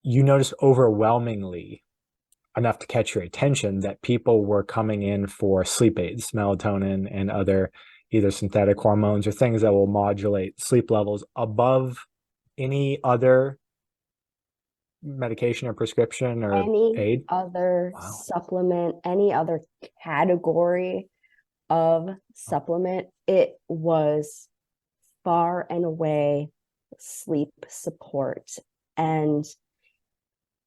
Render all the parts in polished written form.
you noticed overwhelmingly enough to catch your attention that people were coming in for sleep aids, melatonin and other either synthetic hormones or things that will modulate sleep levels above any other medication or prescription or Any aid. other Wow. supplement, any other category of supplement, it was far and away sleep support. And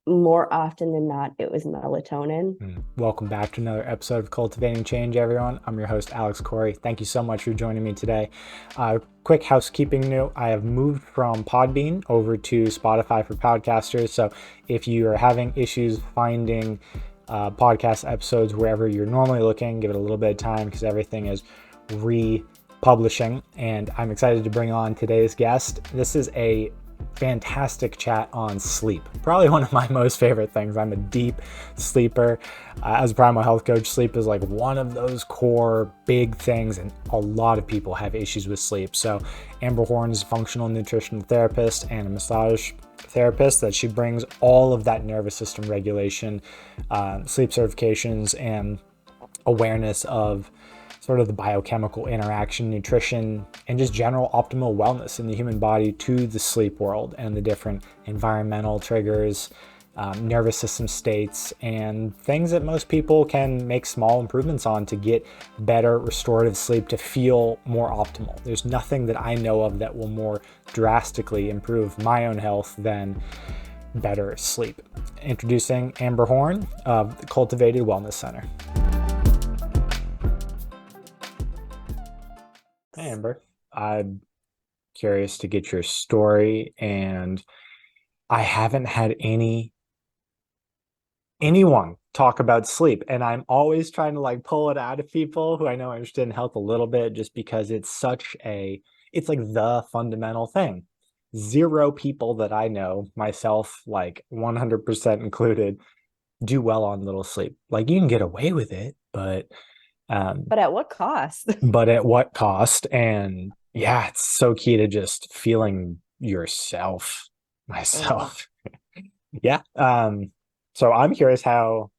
more often than not, it was melatonin. Welcome back to another episode of Cultivating Change, everyone. I'm your host, Alex Corey. Thank you so much for joining me today. Quick housekeeping note, I have moved from Podbean over to Spotify for podcasters. So if you are having issues finding podcast episodes wherever you're normally looking, give it a little bit of time because everything is republishing. And I'm excited to bring on today's guest. This is a fantastic chat on sleep. Probably one of my most favorite things. I'm a deep sleeper. As a primal health coach, sleep is like one of those core big things, and a lot of people have issues with sleep. So Amber Horn is a functional nutritional therapist and a massage therapist that she brings all of that nervous system regulation, sleep certifications, and awareness of sort of the biochemical interaction, nutrition, and just general optimal wellness in the human body to the sleep world and the different environmental triggers, nervous system states, and things that most people can make small improvements on to get better restorative sleep to feel more optimal. There's nothing that I know of that will more drastically improve my own health than better sleep. Introducing Amber Horn of the Cultivated Wellness Center. Hey, Amber. I'm curious to get your story, and I haven't had anyone talk about sleep, and I'm always trying to like pull it out of people who I know are interested in health a little bit, just because it's it's like the fundamental thing. Zero people that I know, myself like 100% included, do well on little sleep. Like you can get away with it, um, But at what cost? but at what cost? And yeah, it's so key to just feeling yourself, Oh, myself. Yeah. So I'm curious how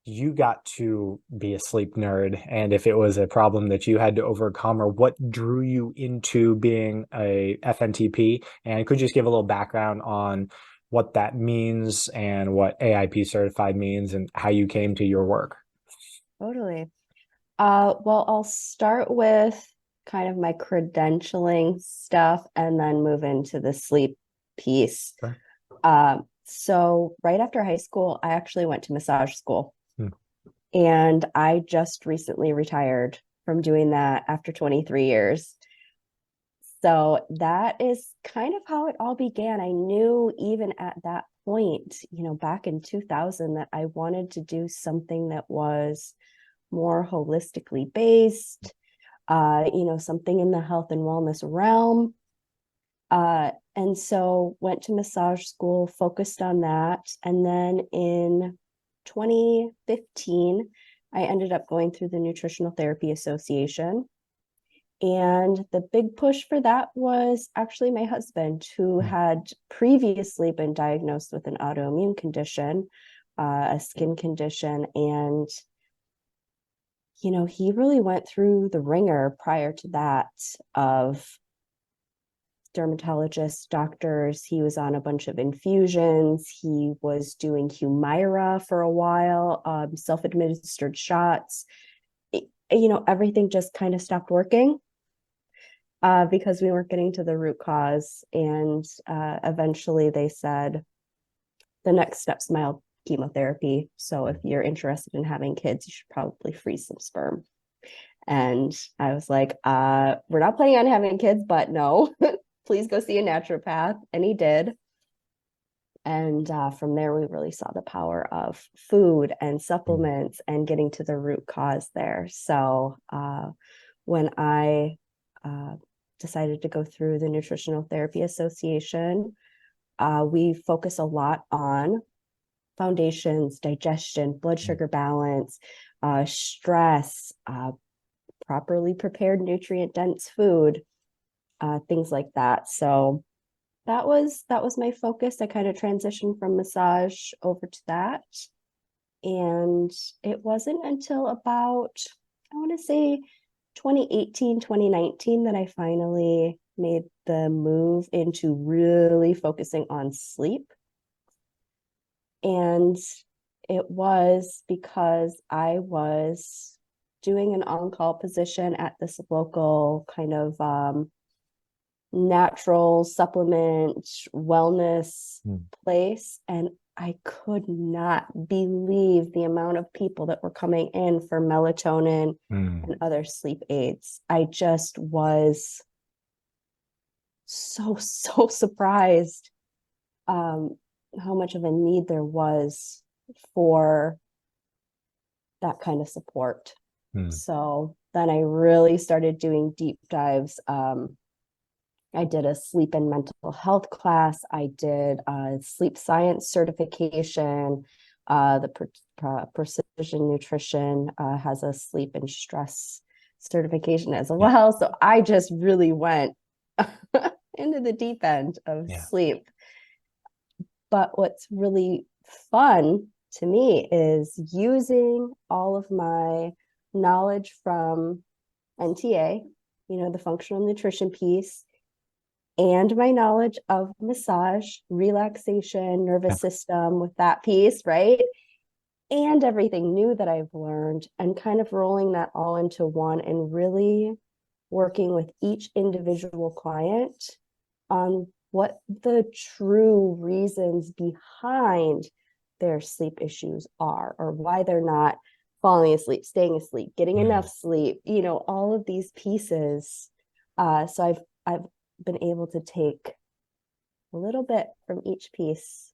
you got to be a sleep nerd and if it was a problem that you had to overcome or what drew you into being a FNTP. And could you just give a little background on what that means and what AIP certified means and how you came to your work? totally. Well, I'll start with kind of my credentialing stuff and then move into the sleep piece. Sure. So right after high school, I actually went to massage school, Hmm. and I just recently retired from doing that after 23 years. So that is kind of how it all began. I knew even at that point, back in 2000, that I wanted to do something that was more holistically based, something in the health and wellness realm. And so went to massage school, focused on that. And then in 2015, I ended up going through the Nutritional Therapy Association. And the big push for that was actually my husband, who had previously been diagnosed with an autoimmune condition, a skin condition. And he really went through the ringer prior to that of dermatologists, doctors. He was on a bunch of infusions. He was doing Humira for a while, self-administered shots. Everything just kind of stopped working because we weren't getting to the root cause. And eventually they said, the next step's mild chemotherapy. So if you're interested in having kids, you should probably freeze some sperm. And I was like, we're not planning on having kids, but no, please go see a naturopath. And he did. And from there, we really saw the power of food and supplements and getting to the root cause there. So when I decided to go through the Nutritional Therapy Association, we focus a lot on foundations, digestion, blood sugar balance, stress, properly prepared nutrient dense food, things like that. So that was my focus. I kind of transitioned from massage over to that. And it wasn't until about, I want to say 2018, 2019 that I finally made the move into really focusing on sleep. And it was because I was doing an on-call position at this local kind of natural supplement wellness place. And I could not believe the amount of people that were coming in for melatonin and other sleep aids. I just was so surprised how much of a need there was for that kind of support. So then I really started doing deep dives. I did a sleep and mental health class. I did a sleep science certification. The Precision Nutrition has a sleep and stress certification as well. So I just really went into the deep end of sleep. But what's really fun to me is using all of my knowledge from NTA, the functional nutrition piece, and my knowledge of massage, relaxation, nervous system with that piece, right? And everything new that I've learned, and kind of rolling that all into one and really working with each individual client on what the true reasons behind their sleep issues are, or why they're not falling asleep, staying asleep, getting enough sleep, all of these pieces. So I've been able to take a little bit from each piece.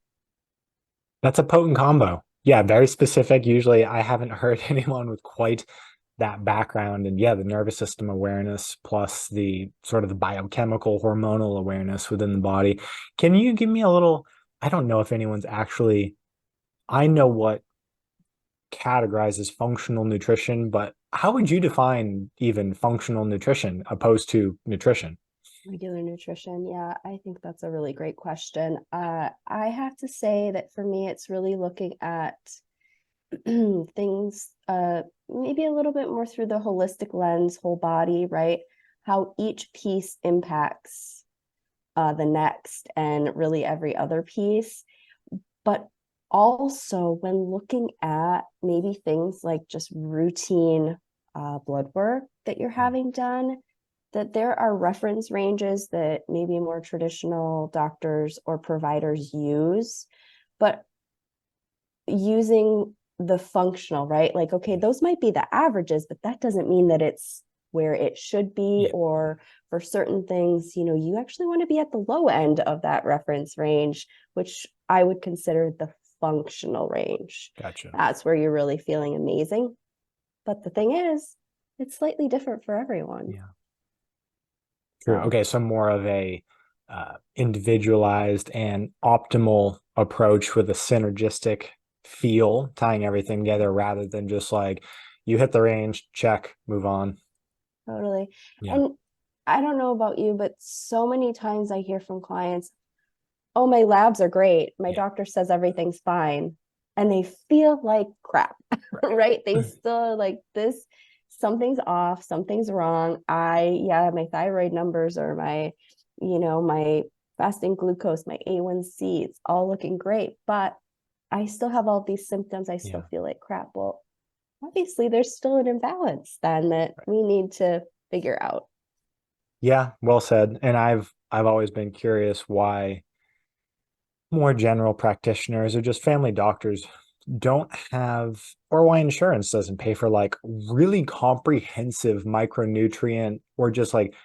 That's a potent combo. Yeah, very specific. Usually I haven't heard anyone with quite that background. And yeah, the nervous system awareness plus the sort of the biochemical hormonal awareness within the body. Can you give me a little, I don't know if anyone's actually, I know what categorizes functional nutrition, but how would you define even functional nutrition opposed to nutrition? Regular nutrition. Yeah, I think that's a really great question. I have to say that for me, it's really looking at things maybe a little bit more through the holistic lens, whole body, right? How each piece impacts the next and really every other piece. But also when looking at maybe things like just routine blood work that you're having done, that there are reference ranges that maybe more traditional doctors or providers use, but using the functional, right? Like, okay, those might be the averages, but that doesn't mean that it's where it should be. Or for certain things, you actually want to be at the low end of that reference range, which I would consider the functional range. Gotcha. That's where you're really feeling amazing. But the thing is, it's slightly different for everyone. Yeah. True. Okay, so more of a individualized and optimal approach with a synergistic feel, tying everything together rather than just like you hit the range, check, move on. Totally. Yeah. And I don't know about you, but so many times I hear from clients, oh, my labs are great. My doctor says everything's fine. And they feel like crap, right? They still like this, something's off, something's wrong. My thyroid numbers or my fasting glucose, my A1C, it's all looking great, but I still have all these symptoms. I still feel like crap. Well, obviously there's still an imbalance then that we need to figure out. Yeah, well said. And I've always been curious why more general practitioners or just family doctors don't have, or why insurance doesn't pay for like really comprehensive micronutrient or just like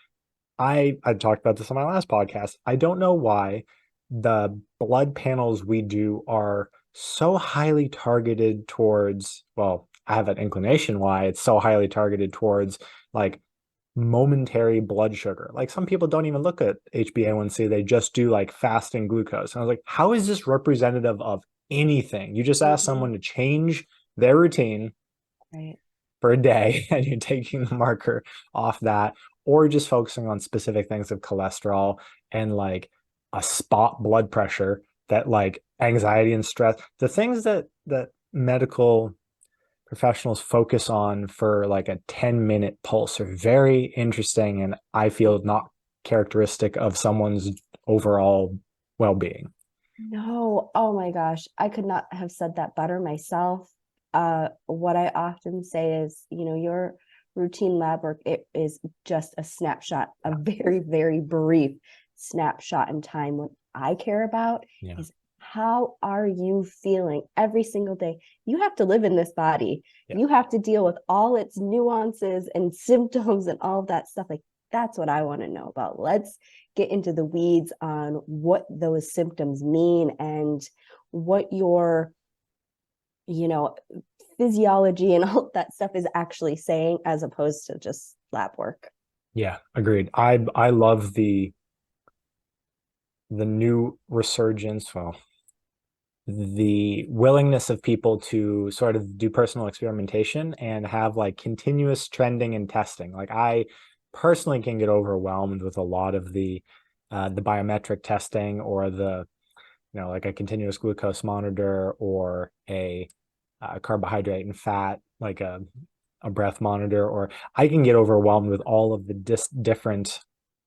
I talked about this on my last podcast. I don't know why the blood panels we do are so highly targeted towards, well, I have an inclination why it's so highly targeted towards like momentary blood sugar. Like some people don't even look at HbA1c, they just do like fasting glucose. And I was like, how is this representative of anything? You just ask someone to change their routine for a day and you're taking the marker off that, or just focusing on specific things of cholesterol and like a spot blood pressure, that like anxiety and stress, the things that medical professionals focus on for like a 10-minute pulse are very interesting, and I feel not characteristic of someone's overall well-being. No, oh my gosh, I could not have said that better myself. What I often say is, your routine lab work, it is just a snapshot, a Yeah. very, very brief snapshot in time. What I care about Yeah. is how are you feeling every single day? You have to live in this body. Yeah. You have to deal with all its nuances and symptoms and all of that stuff. Like, that's what I want to know about. Let's get into the weeds on what those symptoms mean and what your, physiology and all that stuff is actually saying, as opposed to just lab work. Yeah, agreed. I love the new resurgence, well, the willingness of people to sort of do personal experimentation and have like continuous trending and testing. Like I personally can get overwhelmed with a lot of the biometric testing, or the, like a continuous glucose monitor, or a carbohydrate and fat, like a breath monitor, or I can get overwhelmed with all of the different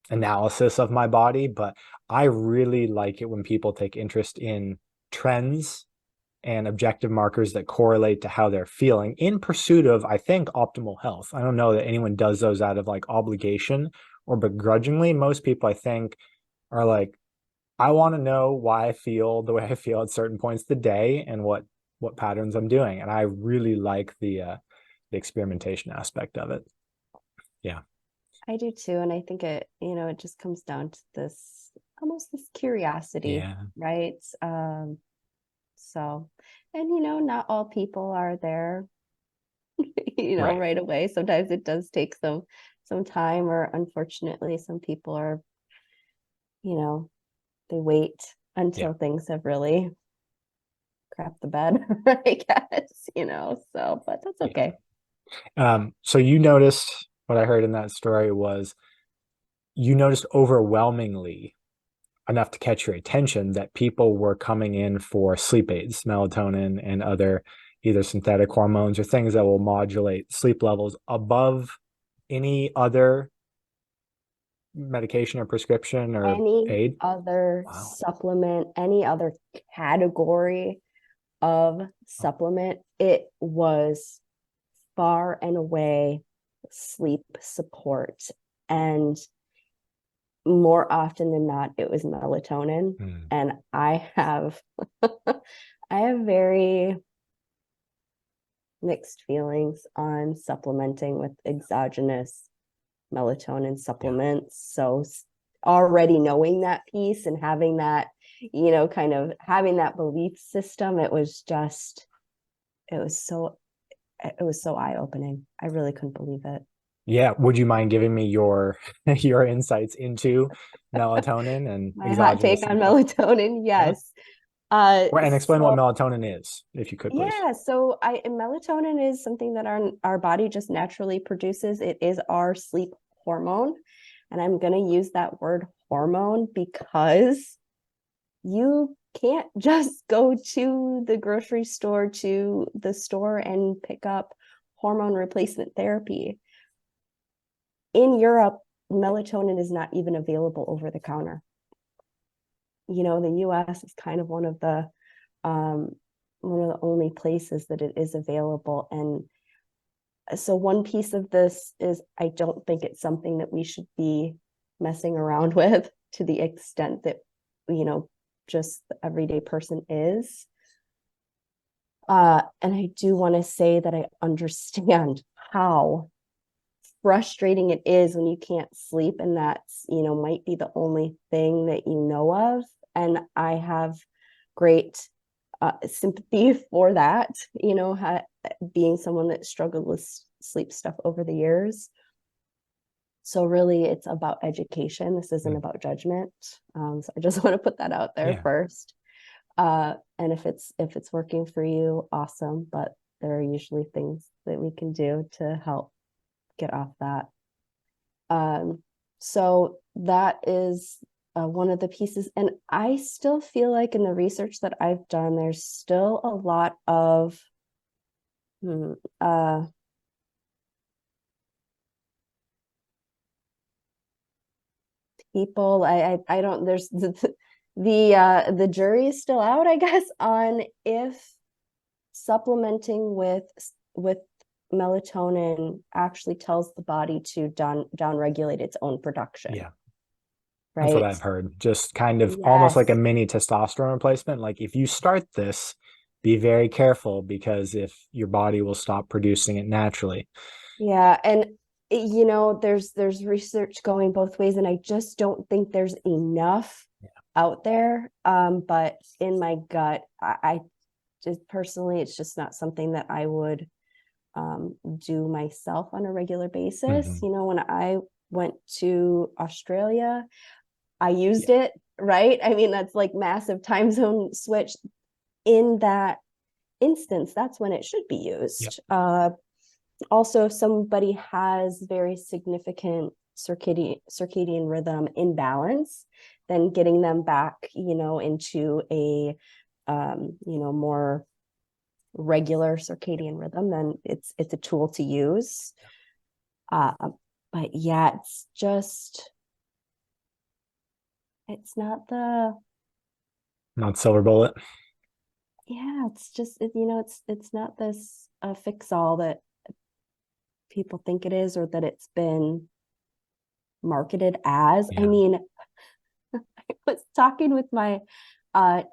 analysis of my body. But I really like it when people take interest in trends and objective markers that correlate to how they're feeling in pursuit of, I think, optimal health. I don't know that anyone does those out of like obligation or begrudgingly. Most people, I think, are like, I want to know why I feel the way I feel at certain points of the day, and what patterns I'm doing. And I really like the experimentation aspect of it. Yeah. I do too. And I think it just comes down to this, almost this curiosity, Yeah. right? So, and not all people are there, Right. right away. Sometimes it does take some time, or unfortunately, some people are, you know, they wait Yeah. until things have really crapped the bed, I guess, so, but that's Yeah. okay. So you noticed, what I heard in that story was, you noticed overwhelmingly enough to catch your attention that people were coming in for sleep aids, melatonin and other either synthetic hormones or things that will modulate sleep levels above any other medication or prescription or Any aid. other Wow. supplement, any other category of supplement, it was far and away sleep support. And more often than not, it was melatonin. Mm. And I have I have very mixed feelings on supplementing with exogenous melatonin Yeah. supplements. So already knowing that piece and having that, kind of having that belief system, it was so it was so eye-opening. I really couldn't believe it. Yeah. Would you mind giving me your your insights into melatonin and My hot take exogenous on stuff? melatonin, Yeah. yes. And explain what So melatonin is, if you could, please. yeah, so I melatonin is something that our body just naturally produces. It is our sleep hormone. And I'm going to use that word hormone because you can't just go to the grocery store, to the store, and pick up hormone replacement therapy. In Europe, melatonin is not even available over the counter. The US is kind of um, one of the only places that it is available. And so one piece of this is, I don't think it's something that we should be messing around with to the extent that, just the everyday person is. And I do want to say that I understand how frustrating it is when you can't sleep, and that's, might be the only thing that you know of. And I have great sympathy for that, being someone that struggled with sleep stuff over the years. So really, it's about education. This isn't Mm. about judgment. So I just want to put that out there Yeah. first. And if it's working for you, awesome. But there are usually things that we can do to help get off that. So that is one of the pieces. And I still feel like in the research that I've done, there's still a lot of people. I don't. There's the jury is still out, I guess, on if supplementing with melatonin actually tells the body to down regulate its own production. Yeah. That's what Right. I've heard. Just kind of almost like a Yes. mini testosterone replacement. Like if you start this, be very careful because if your body will stop producing it naturally. Yeah, and you know, there's research going both ways, and I just don't think there's enough out there. But in my gut, I just personally, it's just not something that I would do myself on a regular basis. Mm-hmm. You know, when I went to Australia, I used Yeah. it, right? I mean, that's like massive time zone switch. In that instance, that's when it should be Yep. used. Also, if somebody has very significant circadian rhythm imbalance, then getting them back, you know, into a more regular circadian rhythm, then it's a tool to use. Uh, but yeah, it's not the Not silver bullet. yeah, it's just you know, it's not this fix all that people think it is or that it's been marketed as. I Yeah. mean, I was talking with my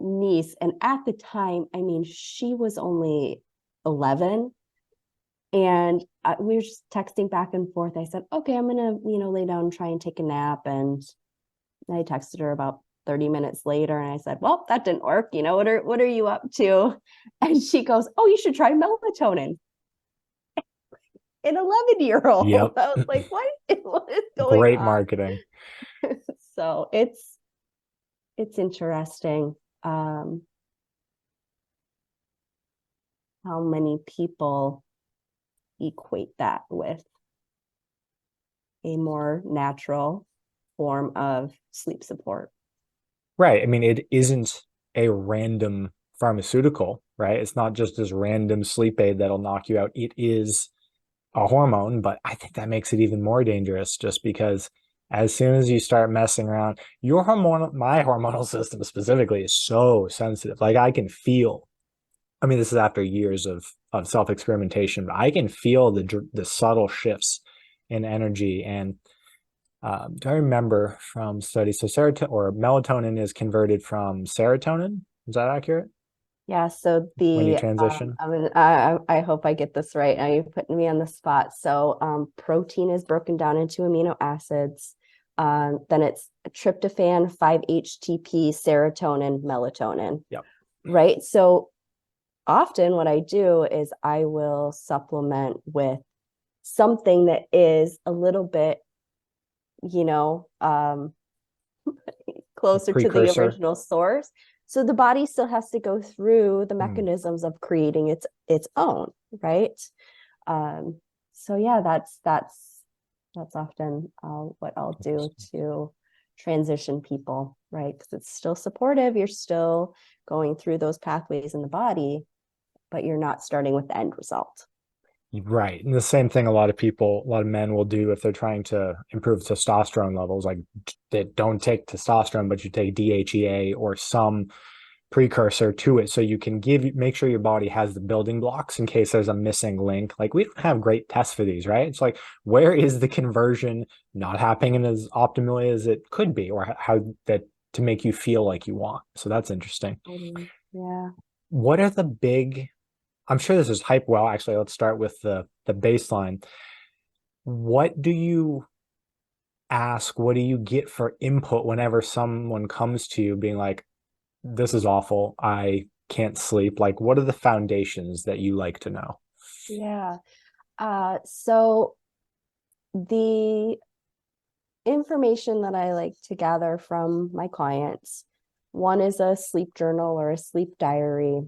niece, and at the time, I mean, she was only 11, and we were just texting back and forth. I said, "Okay, I'm gonna, you know, lay down and try and take a nap." And I texted her about 30 minutes later, and I said, "Well, that didn't work. You know, what are you up to?" And she goes, "Oh, you should try melatonin." An 11-year-old. Yep. I was like, what is going Great on? marketing. So it's interesting um, how many people equate that with a more natural form of sleep support. Right. I mean, it isn't a random pharmaceutical, right? It's not just this random sleep aid that'll knock you out. It is a hormone, but I think that makes it even more dangerous just because as soon as you start messing around, my hormonal system specifically is so sensitive. Like I can feel, I mean, this is after years of self-experimentation, but I can feel the subtle shifts in energy. And do I remember from studies? So serotonin or melatonin is converted from serotonin. Is that accurate? Yeah, so When you transition? I mean, I hope I get this right. Now you're putting me on the spot. So, protein is broken down into amino acids. Then it's tryptophan, 5-HTP, serotonin, melatonin. Yep. Right. So often what I do is I will supplement with something that is a little bit, you know, closer to the Precursor. original source. So the body still has to go through the Mm, mechanisms of creating its own, right? Um, so yeah, that's often what I'll do to transition people, right? Because it's still supportive. You're still going through those pathways in the body, but you're not starting with the end result. right. And the same thing a lot of people, a lot of men will do if they're trying to improve testosterone levels. Like they don't take testosterone, but you take DHEA or some precursor to it so you can make sure your body has the building blocks in case there's a missing link. Like we don't have great tests for these, right? It's like where is the conversion not happening as optimally as it could be, or how that to make you feel like you want. So that's interesting. Yeah. What are the big, I'm sure this is hype. Well, actually, let's start with the baseline. What do you ask? What do you get for input whenever someone comes to you being like, this is awful. I can't sleep. Like, what are the foundations that you like to know? Yeah. So the information that I like to gather from my clients, one is a sleep journal or a sleep diary.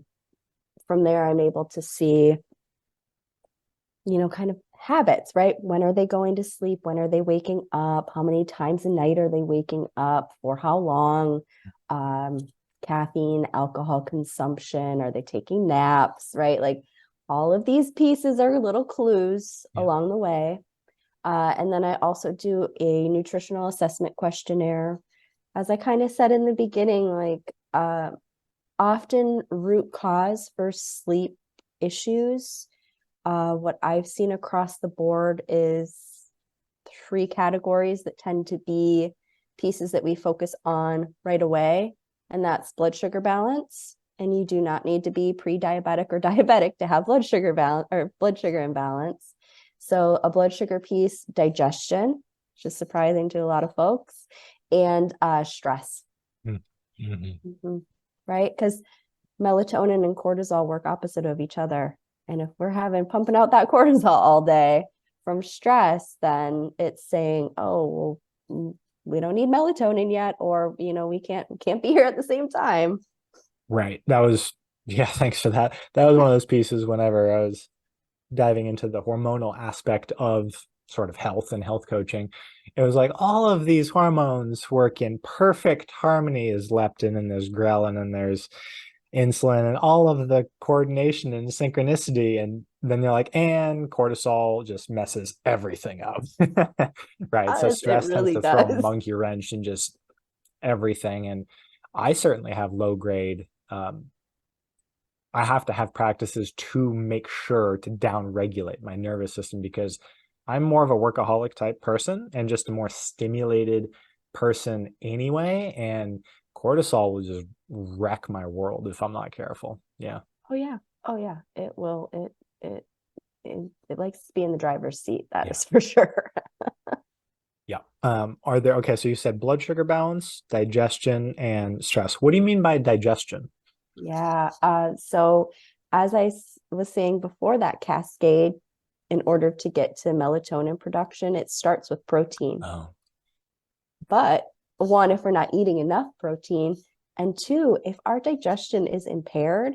From there, I'm able to see, you know, kind of habits, right? When are they going to sleep? When are they waking up? How many times a night are they waking up? For how long? Um, Caffeine, alcohol consumption, are they taking naps, right? Like all of these pieces are little clues Yeah. along the way. And then I also do a nutritional assessment questionnaire. As I kind of said in the beginning, like often root cause for sleep issues, what I've seen across the board is three categories that tend to be pieces that we focus on right away, and that's blood sugar balance. And you do not need to be pre-diabetic or diabetic to have blood sugar balance or blood sugar imbalance. So a blood sugar piece, digestion, which is surprising to a lot of folks, and stress. Mm-hmm. Mm-hmm. Right? Because melatonin and cortisol work opposite of each other. And if we're having pumping out that cortisol all day from stress, then it's saying, oh, well, we don't need melatonin yet, or we can't be here at the same time. Right. That was, yeah, thanks for that. That was one of those pieces whenever I was diving into the hormonal aspect of sort of health and health coaching. It was like all of these hormones work in perfect harmony. Is leptin and there's ghrelin and there's insulin and all of the coordination and synchronicity. And then you're like, and cortisol just messes everything up. Right. So It stress tends really to throw a does. monkey wrench in just everything. And I certainly have low grade. I have to have practices to make sure to down regulate my nervous system because I'm more of a workaholic type person and just a more stimulated person anyway. And cortisol will just wreck my world if I'm not careful. Yeah. Oh yeah. Oh yeah. It will. It likes to be in the driver's seat. That Yeah. is for sure. Yeah. Are there, okay, so you said blood sugar balance, digestion, and stress. What do you mean by digestion? Yeah. So as was saying before, that cascade, in order to get to melatonin production, it starts with protein. Oh, But one, if we're not eating enough protein, and two, if our digestion is impaired,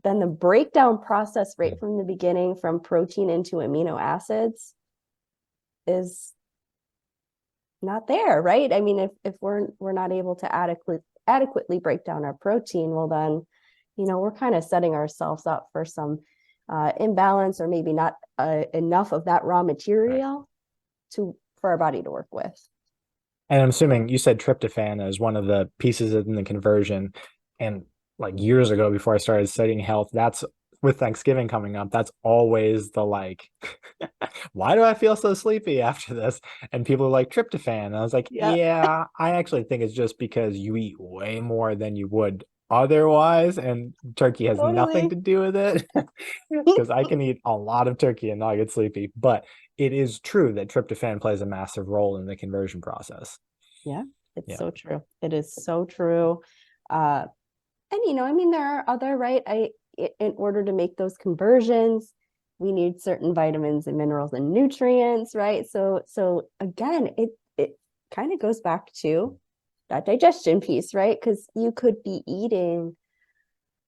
then the breakdown process right from the beginning from protein into amino acids is not there, right? I mean, if we're not able to adequately break down our protein, well then, we're kind of setting ourselves up for some imbalance, or maybe not enough of that raw right. material to for our body to work with. And I'm assuming you said tryptophan as one of the pieces in the conversion. And like years ago, before I started studying health, that's with Thanksgiving coming up, that's always the like, why do I feel so sleepy after this? And people are like, tryptophan. And I was like, Yeah, yeah, I actually think it's just because you eat way more than you would otherwise. And turkey has nothing totally. to do with it because I can eat a lot of turkey and not get sleepy. But it is true that tryptophan plays a massive role in the conversion process. Yeah, it's Yeah. so true. It is so true. Uh, and I mean, there are other, right? In order to make those conversions, we need certain vitamins and minerals and nutrients, right? So again, it kind of goes back to that digestion piece, right? Because you could be eating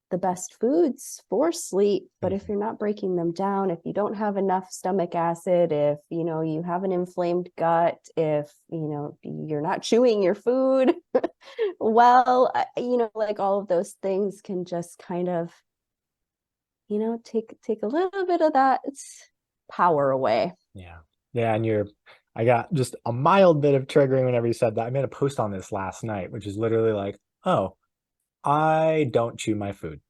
the best foods for sleep, but if Mhm. you're not breaking them down, if you don't have enough stomach acid, if you have an inflamed gut, if you're not chewing your food well, like all of those things can just kind of take a little bit of that power away. Yeah. Yeah. And I got just a mild bit of triggering whenever you said that. I made a post on this last night, which is literally like, oh, I don't chew my food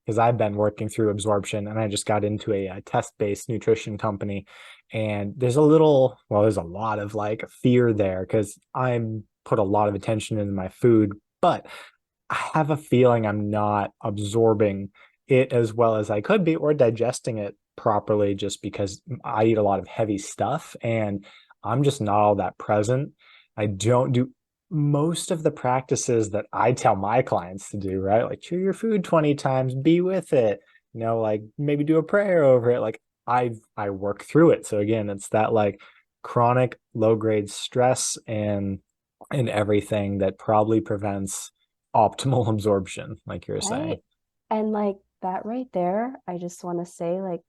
because I've been working through absorption and I just got into a test-based nutrition company. And there's a lot of like fear there because I'm put a lot of attention into my food, but I have a feeling I'm not absorbing it as well as I could be or digesting it properly just because I eat a lot of heavy stuff and I'm just not all that present. I don't do most of the practices that I tell my clients to do, right? Like chew your food 20 times, be with it, like maybe do a prayer over it. Like I work through it. So again, it's that like chronic low grade stress and everything that probably prevents optimal absorption, like you're Right. saying. And like that right there, I just want to say, like,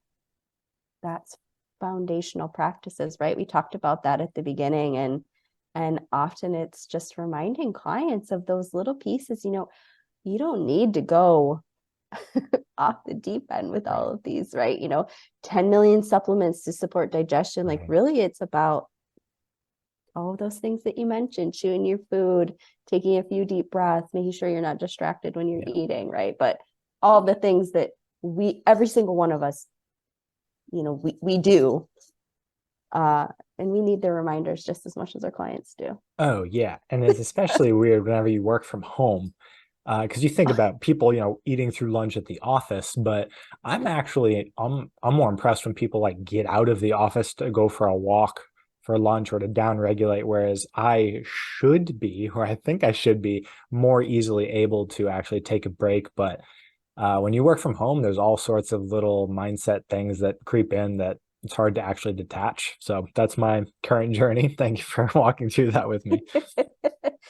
that's foundational practices, right? We talked about that at the beginning, and often it's just reminding clients of those little pieces. You don't need to go off the deep end with all Right. of these, right? 10 million supplements to support digestion. Like, Right. really, it's about all of those things that you mentioned: chewing your food, taking a few deep breaths, making sure you're not distracted when you're Yeah. eating, right? But all the things that every single one of us, we do. And we need the reminders just as much as our clients do. Oh, yeah. And it's especially weird whenever you work from home. Because you think about people, eating through lunch at the office, but I'm more impressed when people like get out of the office to go for a walk for lunch or to down regulate, whereas I should be, or I think I should be, more easily able to actually take a break. But when you work from home, there's all sorts of little mindset things that creep in that it's hard to actually detach. So that's my current journey. Thank you for walking through that with me.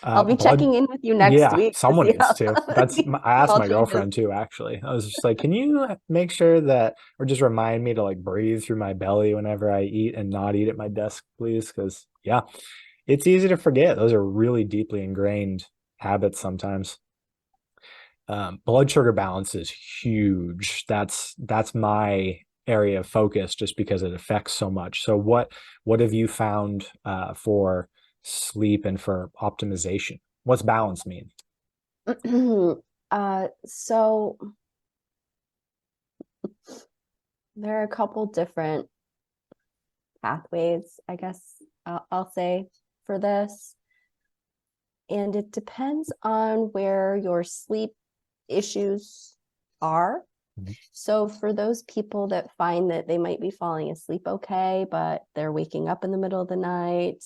I'll be Blood, checking in with you next yeah, week to someone see needs how to. That's these I asked small my changes. girlfriend too, actually. I was just like, can you make sure that, or just remind me to like breathe through my belly whenever I eat and not eat at my desk, please? Because yeah, it's easy to forget. Those are really deeply ingrained habits sometimes. Blood sugar balance is huge. That's my area of focus just because it affects so much. So what have you found for sleep and for optimization? What's balance mean? So there are a couple different pathways, I guess, I'll say, for this. And it depends on where your sleep issues are. Mhm. So for those people that find that they might be falling asleep okay, but they're waking up in the middle of the night,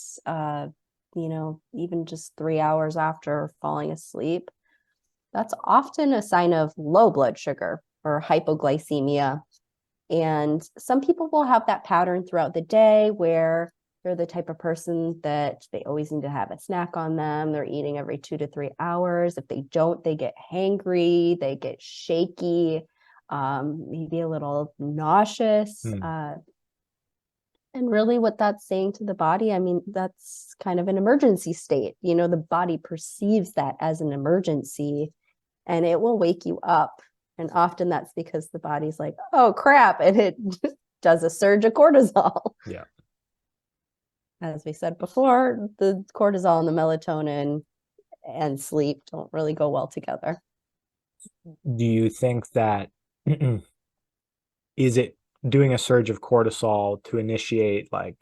even just 3 hours after falling asleep, that's often a sign of low blood sugar or hypoglycemia. And some people will have that pattern throughout the day where they're the type of person that they always need to have a snack on them. They're eating every 2 to 3 hours. If they don't, they get hangry, they get shaky, maybe a little nauseous. Hmm. And really, what that's saying to the body, I mean, that's kind of an emergency state. The body perceives that as an emergency, and it will wake you up. And often that's because the body's like, oh crap, and it does a surge of cortisol. Yeah. As we said before, the cortisol and the melatonin and sleep don't really go well together. Do you think that is it doing a surge of cortisol to initiate like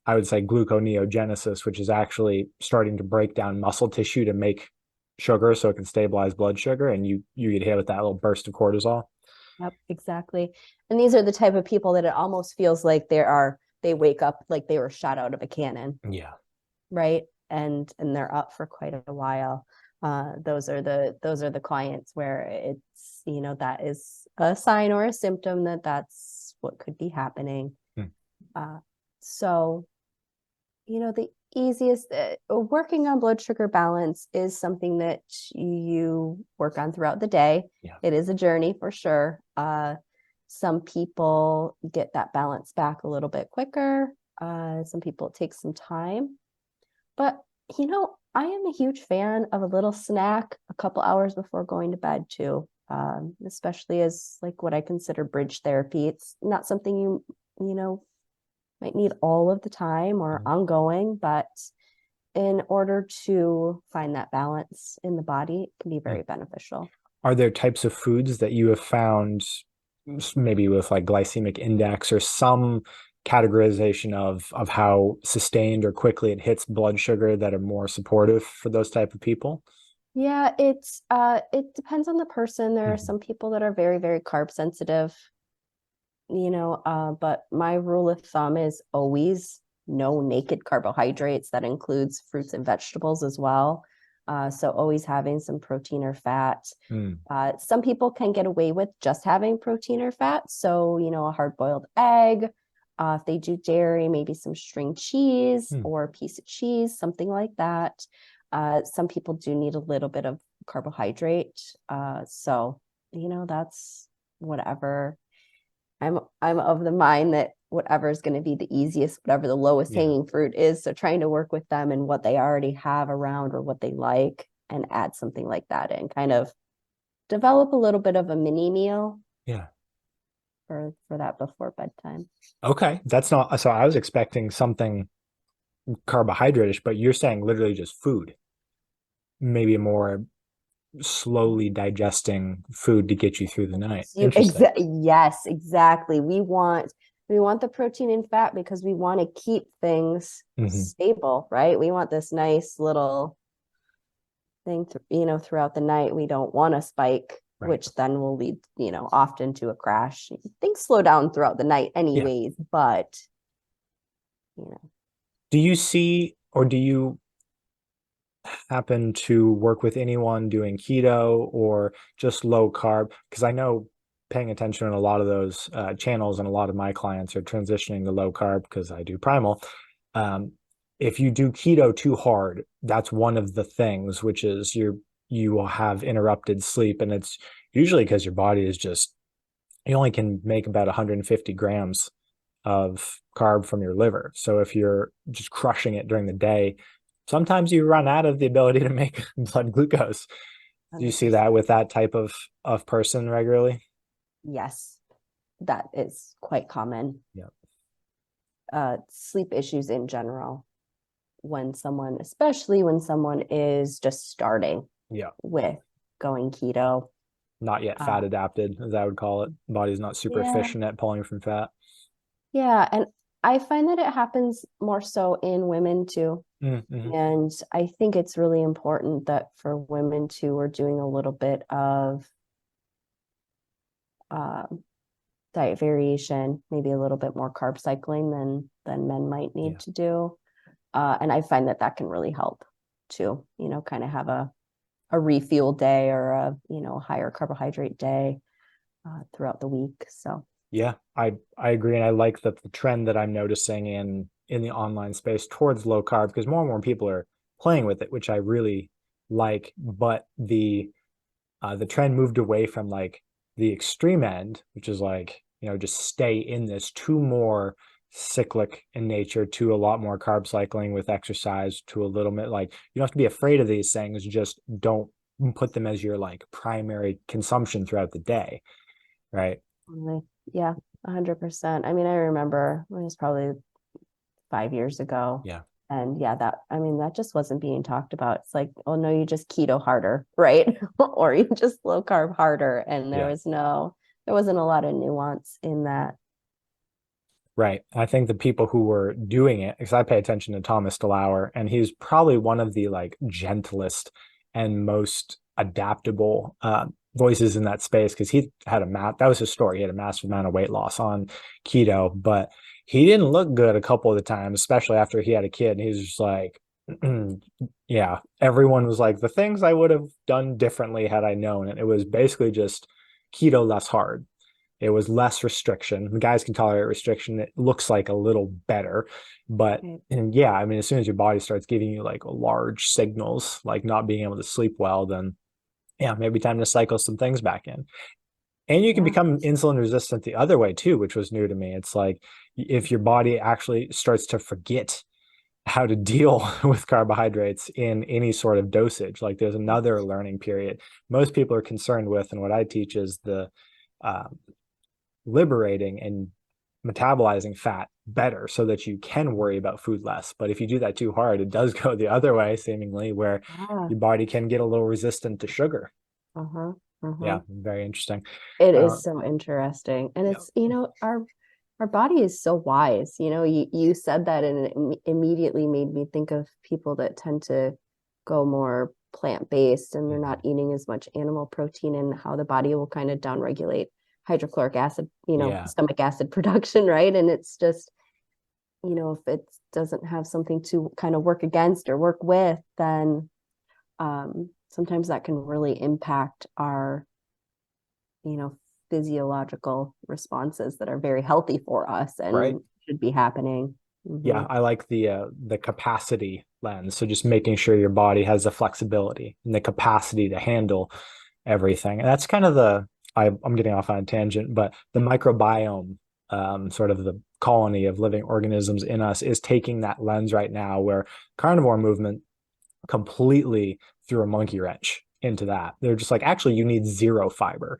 I would say gluconeogenesis, which is actually starting to break down muscle tissue to make sugar so it can stabilize blood sugar, and you get hit with that little burst of cortisol. Yep, exactly. And these are the type of people that it almost feels like they wake up like they were shot out of a cannon, Yeah. right? And they're up for quite a while. Those are the clients where it's, that is a sign or a symptom that that's what could be happening. Hmm. So the easiest working on blood sugar balance is something that you work on throughout the day. Yeah. It is a journey for sure. Some people get that balance back a little bit quicker. Some people it takes some time. But I am a huge fan of a little snack a couple hours before going to bed too. Especially as like what I consider bridge therapy. It's not something you know might need all of the time or Mhm. ongoing, but in order to find that balance in the body, it can be Hmm. very beneficial. Are there types of foods that you have found maybe with like glycemic index or some categorization of how sustained or quickly it hits blood sugar that are more supportive for those type of people? Yeah, it depends on the person. There are Mhm. some people that are very, very carb sensitive, but my rule of thumb is always no naked carbohydrates. That includes fruits and vegetables as well. So always having some protein or fat. Mm. Some people can get away with just having protein or fat. So, a hard boiled egg. If they do dairy, maybe some string cheese Mm. or a piece of cheese, something like that. Some people do need a little bit of carbohydrate. So, that's whatever. I'm of the mind that whatever is going to be the easiest, whatever the lowest Yeah. hanging fruit is. So trying to work with them and what they already have around or what they like and add something like that in, kind of develop a little bit of a mini meal Yeah. for that before bedtime. Okay. That's not, so I was expecting something carbohydrate-ish, but you're saying literally just food, maybe a more slowly digesting food to get you through the night. Interesting. Yes, exactly. We want the protein and fat because we want to keep things Hmm. stable, right? We want this nice little thing, throughout the night. We don't want a spike, Right. which then will lead, often to a crash. Things slow down throughout the night Yeah. anyways, but you know, Do you see, or do you happen to work with anyone doing keto or just low carb? Because I know paying attention in a lot of those channels and a lot of my clients are transitioning to low carb because I do primal. Um, if you do keto too hard, that's one of the things, which is you will have interrupted sleep, and it's usually because your body is just you only can make about 150 grams of carb from your liver. So if you're just crushing it during the day, sometimes you run out of the ability to make blood glucose. Do you see 100%. that with that type of person regularly? Yes, that is quite common. Yeah. Sleep issues in general, especially when someone is just starting Yeah. with going keto. Not yet Uh, fat adapted, as I would call it. Body's not super yeah, efficient at pulling from fat. yeah, and I find that it happens more so in women too. Mm-hmm. And I think it's really important that for women too, we're doing a little bit of uh, diet variation, maybe a little bit more carb cycling than men might need Yeah. to do. And I find that can really help too, kind of have a refuel day or a higher carbohydrate day throughout the week. So Yeah, I agree, and I like the trend that I'm noticing in the online space towards low carb because more and more people are playing with it, which I really like. But the trend moved away from like the extreme end, which is like, just stay in this, to more cyclic in nature, to a lot more carb cycling with exercise, to a little bit like you don't have to be afraid of these things, just don't put them as your like primary consumption throughout the day, right? yeah, 100%. I mean, I remember it was probably 5 years ago. Yeah. And yeah, that just wasn't being talked about. It's like, oh no, you just keto harder, right? Or you just low carb harder. And Yeah. there wasn't a lot of nuance in that. Right. I think the people who were doing it, because I pay attention to Thomas DeLauer, and he's probably one of the like gentlest and most adaptable voices in that space because he had that was his story. He had a massive amount of weight loss on keto, but he didn't look good a couple of the times, especially after he had a kid. And he was just like, yeah, everyone was like, the things I would have done differently had I known. And it was basically just keto less hard. It was less restriction. The guys can tolerate restriction. It looks like a little better. But Right. and yeah, I mean, as soon as your body starts giving you like large signals, like not being able to sleep well, then yeah, maybe time to cycle some things back in. And you can Yeah. become insulin resistant the other way too, which was new to me. It's like if your body actually starts to forget how to deal with carbohydrates in any sort of dosage, like there's another learning period. Most people are concerned with, and what I teach is the uh, liberating and metabolizing fat better so that you can worry about food less. But if you do that too hard, it does go the other way, seemingly, where Yeah. your body can get a little resistant to sugar. Uh-huh. Uh-huh. Yeah, very interesting. It Uh, is so interesting. And yeah. it's, our body is so wise. You said that and it immediately made me think of people that tend to go more plant-based and they're not Mhm. eating as much animal protein and how the body will kind of downregulate hydrochloric acid, Yeah. stomach acid production, right? And it's just, if it doesn't have something to kind of work against or work with, then sometimes that can really impact our, you know, physiological responses that are very healthy for us Right. and should be happening. Yeah, Mm-hmm. I like the capacity lens. So just making sure your body has the flexibility and the capacity to handle everything. And that's kind of I'm getting off on a tangent, but the microbiome sort of the colony of living organisms in us, is taking that lens right now where carnivore movement completely threw a monkey wrench into that. They're just like, actually, you need zero fiber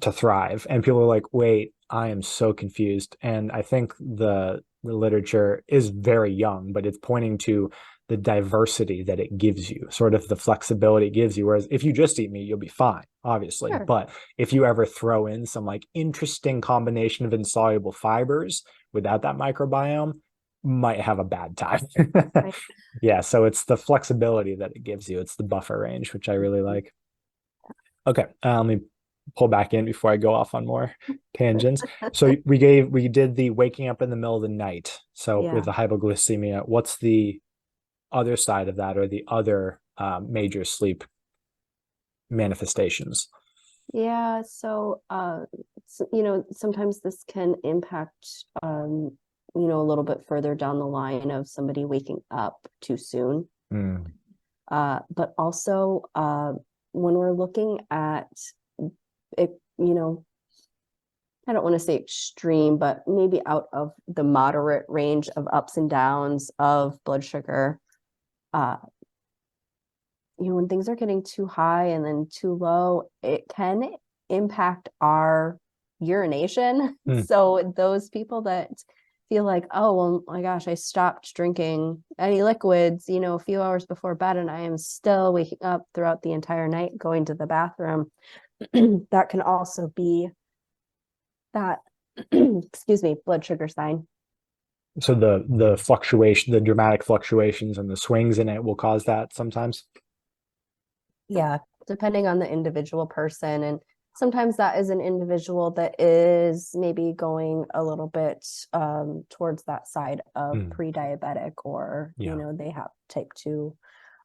to thrive. And people are like, wait, I am so confused. And I think the literature is very young, but it's pointing to the diversity that it gives you, sort of the flexibility it gives you. Whereas if you just eat meat, you'll be fine, obviously. Sure. But if you ever throw in some like interesting combination of insoluble fibers without that microbiome, might have a bad time. Right. Yeah, so it's the flexibility that it gives you. It's the buffer range, which I really like. Okay, let me pull back in before I go off on more tangents. So we did the waking up in the middle of the night. So with Yeah. the hypoglycemia, what's the other side of that, or the other major sleep manifestations? Yeah. So, you know, sometimes this can impact, you know, a little bit further down the line of somebody waking up too soon. Mm. But also, when we're looking at it, you know, I don't want to say extreme, but maybe out of the moderate range of ups and downs of blood sugar, uh, you know, when things are getting too high and then too low, it can impact our urination. Mm. So those people that feel like, oh, well, my gosh, I stopped drinking any liquids, you know, a few hours before bed, and I am still waking up throughout the entire night going to the bathroom. That can also be that, excuse me, blood sugar sign. So the fluctuation, the dramatic fluctuations and the swings in it will cause that sometimes. Yeah, depending on the individual person. And sometimes that is an individual that is maybe going a little bit towards that side of Mm. pre-diabetic, or, you Yeah. know, they have type 2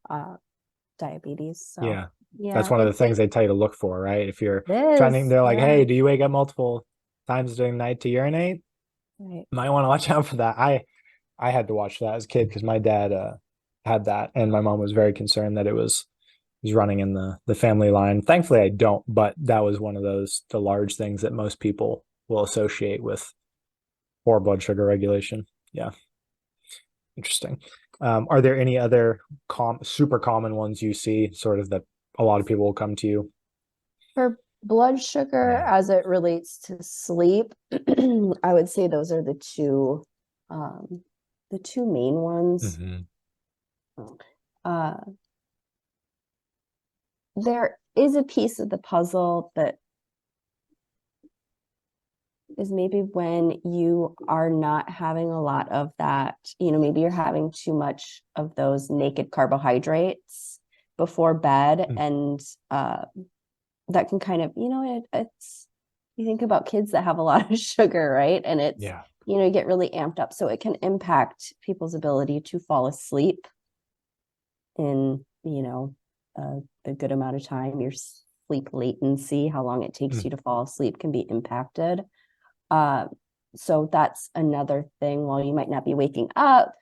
uh, diabetes. So Yeah. That's yeah, one of the things they tell you to look for, right? If you're it trying, is. they're like, Yeah, hey, do you wake up multiple times during the night to urinate? right. Might want to watch out for that. I had to watch that as a kid because my dad had that, and my mom was very concerned that it was running in the family line. Thankfully, I don't, but that was one of the large things that most people will associate with poor blood sugar regulation. Yeah, interesting. Are there any other super common ones you see, sort of that a lot of people will come to you? For blood sugar as it relates to sleep, I would say those are um, the two main ones. Mm-hmm. Uh, there is a piece of the puzzle that is maybe when you are not having a lot of that, you know, maybe you're having too much of those naked carbohydrates before bed, Mm. and that can kind of, you know, it's, you think about kids that have a lot of sugar, right? And it's, Yeah. you know, you get really amped up. So it can impact people's ability to fall asleep in, you know, a good amount of time. Your sleep latency, how long it takes Mm. you to fall asleep, can be impacted. Uh, so that's another thing. While you might not be waking up,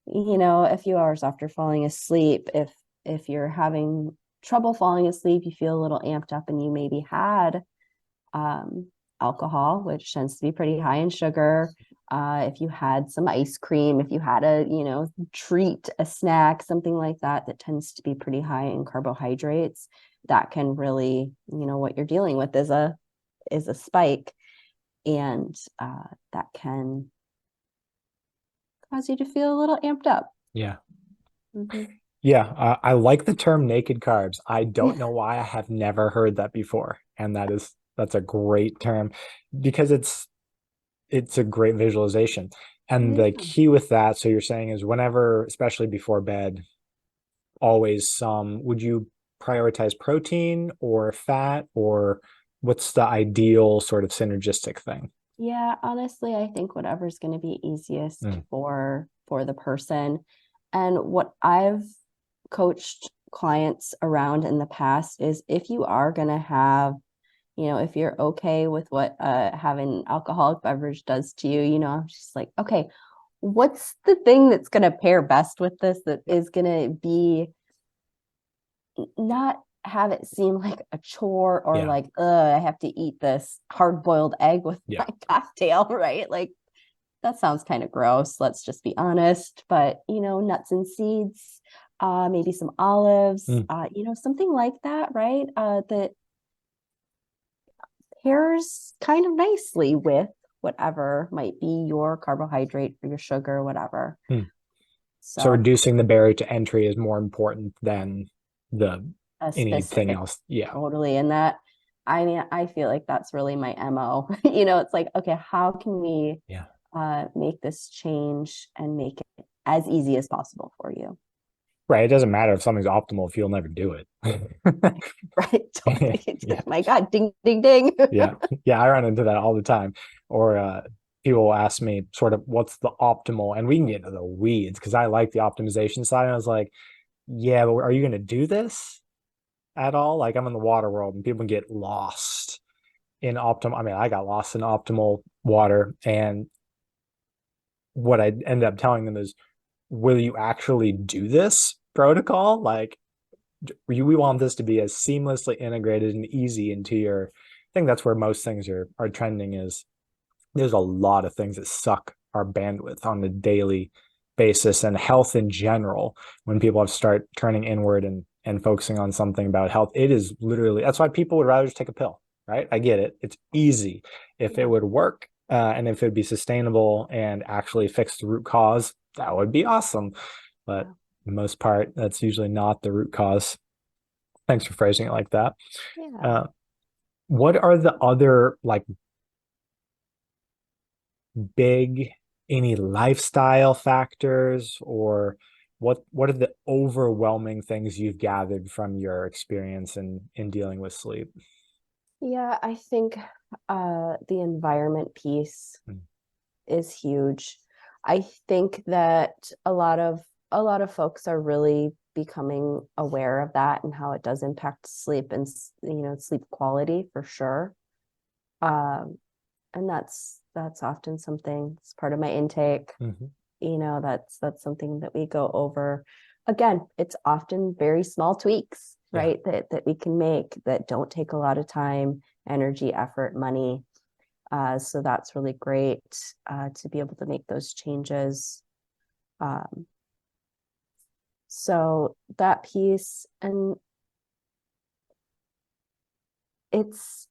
you know, a few hours after falling asleep, if you're having trouble falling asleep, you feel a little amped up, and you maybe had um, alcohol, which tends to be pretty high in sugar. If you had some ice cream, if you had a, you know, treat, a snack, something like that, that tends to be pretty high in carbohydrates, that can really, you know, what you're dealing with is a spike, and that can cause you to feel a little amped up. Yeah. Mm-hmm. Yeah, I like the term naked carbs. I don't know why I have never heard that before, and that's a great term because it's a great visualization. And the Yeah. key with that, so you're saying, is whenever, especially before bed, always some, would you prioritize protein or fat, or what's the ideal sort of synergistic thing? Yeah, honestly, I think whatever's going to be easiest Mm. for the person. And what I've coached clients around in the past is, if you are going to have, you know, if you're okay with what having alcoholic beverage does to you, you know, I'm just like, okay, what's the thing that's going to pair best with this, that is going to be not have it seem like a chore or Yeah. like, I have to eat this hard-boiled egg with Yeah. my cocktail, right? Like that sounds kind of gross. Let's just be honest. But nuts and seeds, maybe some olives, Mm. something like that, right? That pairs kind of nicely with whatever might be your carbohydrate or your sugar, whatever. Mm. So So reducing the barrier to entry is more important than the a anything specific, else. Yeah. totally. And that, I mean, I feel like that's really my MO. It's like, okay, how can we Yeah. make this change and make it as easy as possible for you? Right. It doesn't matter if something's optimal if you'll never do it. Right. Totally. Yeah. My God, ding, ding, ding. Yeah. Yeah. I run into that all the time. Or people will ask me sort of what's the optimal, and we can get into the weeds because I like the optimization side. And I was like, yeah, but are you going to do this at all? Like I'm in the water world and people get lost in optimal. I mean, I got lost in optimal water. And what I ended up telling them is, will you actually do this protocol? Like, we want this to be as seamlessly integrated and easy into your. I think that's where most things are trending. Is there's a lot of things that suck our bandwidth on a daily basis, and health in general. When people have to start turning inward and focusing on something about health, it is literally, that's why people would rather just take a pill, right? I get it. It's easy. If it Yeah. would work, and if it'd be sustainable and actually fix the root cause, that would be awesome. But Yeah. for the most part, that's usually not the root cause. Thanks for phrasing it like that. Yeah. Uh, what are the other like big, any lifestyle factors, or what are the overwhelming things you've gathered from your experience in dealing with sleep? Yeah, I think the environment piece Mm. is huge. I think that a lot of folks are really becoming aware of that and how it does impact sleep and sleep quality for sure. Um, and that's often something, it's part of my intake. Mhm. That's something that we go over. Again, it's often very small tweaks, Yeah. right? That we can make that don't take a lot of time, energy, effort, money. So that's really great to be able to make those changes. Um, so that piece, and it's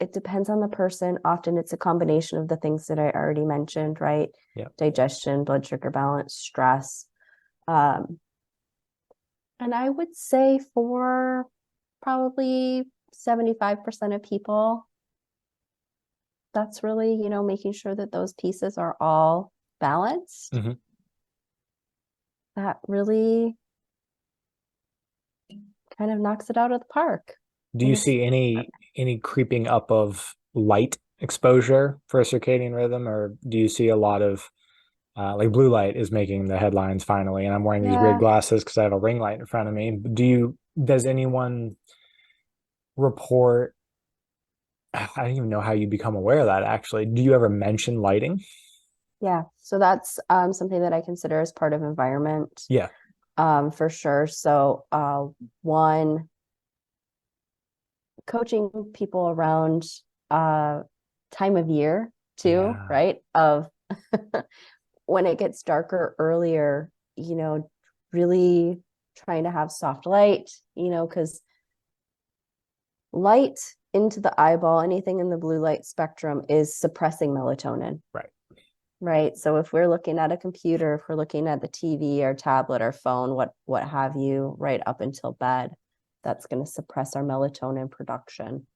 it depends on the person. Often it's a combination of the things that I already mentioned, right? Yeah. Digestion, blood sugar balance, stress. Um, and I would say for probably 75% of people, that's really, making sure that those pieces are all balanced. Hmm. That really kind of knocks it out of the park. Do And you it's see any creeping up of light exposure for a circadian rhythm, or do you see a lot of like blue light is making the headlines finally? And I'm wearing these weird Yeah, glasses because I have a ring light in front of me. Does anyone report? I don't even know how you become aware of that, actually. Do you ever mention lighting? yeah. So that's something that I consider as part of environment, Yeah. for sure. So one, coaching people around time of year too, Yeah. right? Of when it gets darker earlier, really trying to have soft light, because light into the eyeball, anything in the blue light spectrum is suppressing melatonin, Right. right? So if we're looking at a computer, if we're looking at the TV or tablet or phone, what have you, right up until bed, that's going to suppress our melatonin production.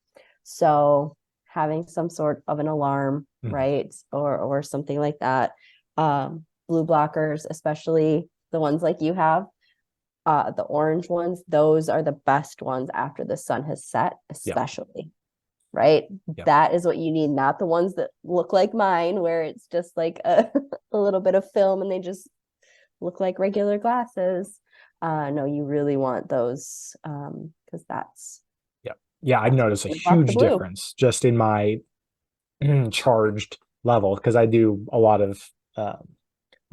So having some sort of an alarm, Mhm. right, or something like that. Blue blockers, especially the ones like you have, the orange ones, those are the best ones after the sun has set, Yeah. especially, right? Yeah. That is what you need, not the ones that look like mine, where it's just like a little bit of film and they just look like regular glasses. No, you really want those because Yeah. Yeah. I've that's what's noticed a going to block the huge blue. difference just in my charged level because I do a lot of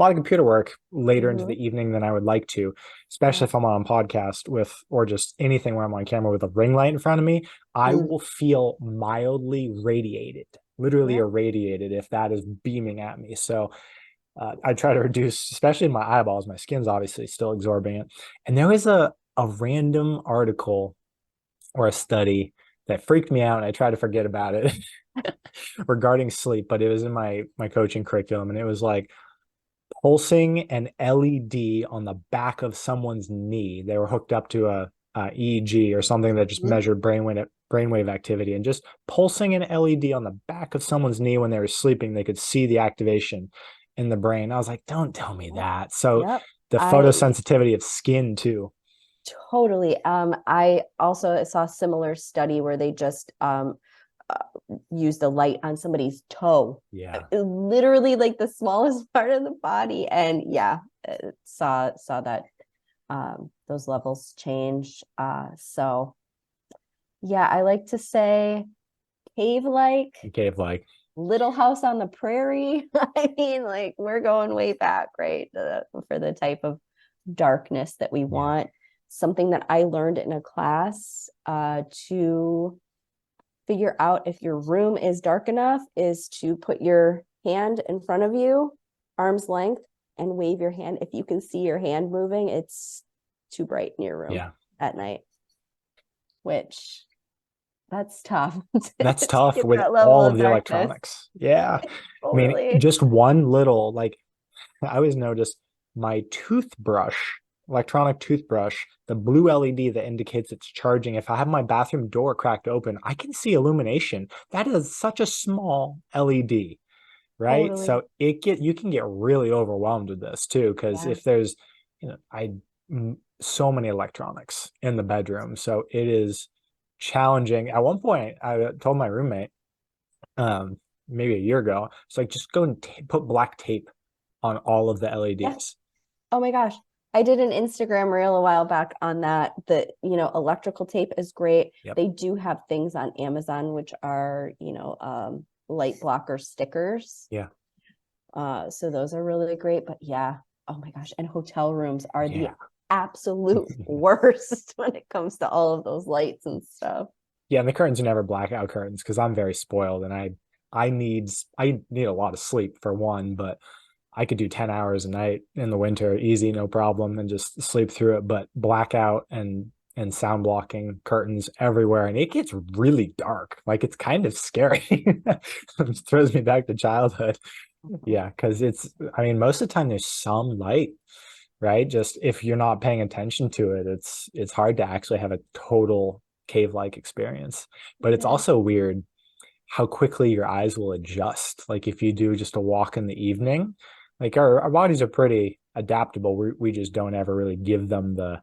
lot of computer work later into Hmm. the evening than I would like to, especially Yeah. if I'm on a podcast with, or just anything where I'm on camera with a ring light in front of me. I Mm. will feel mildly radiated, literally Yeah. irradiated if that is beaming at me. So I try to reduce, especially my eyeballs. My skin's obviously still exorbitant. And there was a random article or a study that freaked me out, and I try to forget about it regarding sleep, but it was in my coaching curriculum, and it was like pulsing an LED on the back of someone's knee. They were hooked up to a EEG or something that just Mhm. measured brainwave activity, and just pulsing an LED on the back of someone's knee when they were sleeping, they could see the activation in the brain. I was like, don't tell me Yep. that. So Yep. the I photosensitivity of skin too. totally. I also saw a similar study where they just uh, used a light on somebody's toe, Yeah. literally like the smallest part of the body, and yeah, saw that those levels change. So yeah, I like to say cave like, Cave like. Little House on the Prairie. I mean, like we're going way back, right? For the type of darkness that we Yeah. want. Something that I learned in a class to figure out if your room is dark enough is to put your hand in front of you, arm's length, and wave your hand. If you can see your hand moving, it's too bright in your room Yeah. at night, which that's tough That's to tough get with that level all of of the darkness. electronics. Yeah. I mean, Totally. just one little, like, I always noticed my toothbrush, electronic toothbrush, the blue LED that indicates it's charging. If I have my bathroom door cracked open, I can see illumination. That is such a small LED, right? Totally. So you can get really overwhelmed with this too, because Yeah. if there's, so many electronics in the bedroom, so it is challenging. At one point, I told my roommate, um, maybe a year ago, it's like just go and put black tape on all of the Yeah. LEDs. Oh my gosh. I did an Instagram reel a while back on that. Electrical tape is great. Yep. They do have things on Amazon which are, light blocker stickers. Yeah. So those are really great. But yeah, oh my gosh. And hotel rooms are the Yeah. absolute worst when it comes to all of those lights and stuff. Yeah, and the curtains are never blackout curtains because I'm very spoiled, and I need a lot of sleep for one, but I could do 10 hours a night in the winter, easy, no problem, and just sleep through it. But blackout and sound blocking curtains everywhere, and it gets really dark. Like it's kind of scary. It throws me back to childhood. Mhm. Yeah, because I mean, most of the time there's some light, right? Just if you're not paying attention to it, it's hard to actually have a total cave-like experience. But it's Yeah. also weird how quickly your eyes will adjust. Like if you do just a walk in the evening, like our bodies are pretty adaptable. We just don't ever really give them the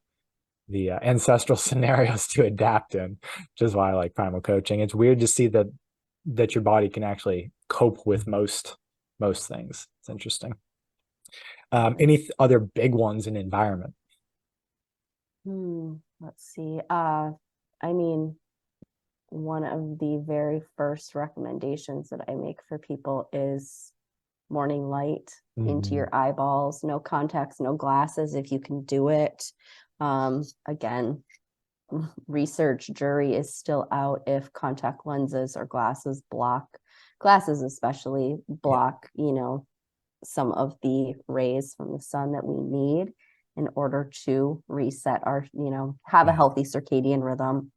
ancestral scenarios to adapt in, which is why I like primal coaching. It's weird to see that your body can actually cope with most things. It's interesting. Any other big ones in environment? Let's see. I mean, one of the very first recommendations that I make for people is morning light into Mhm. your eyeballs, no contacts, no glasses if you can do it. Again, research jury is still out if contact lenses or glasses especially Yeah, block, some of the rays from the sun that we need in order to reset our, have a yeah, healthy circadian rhythm.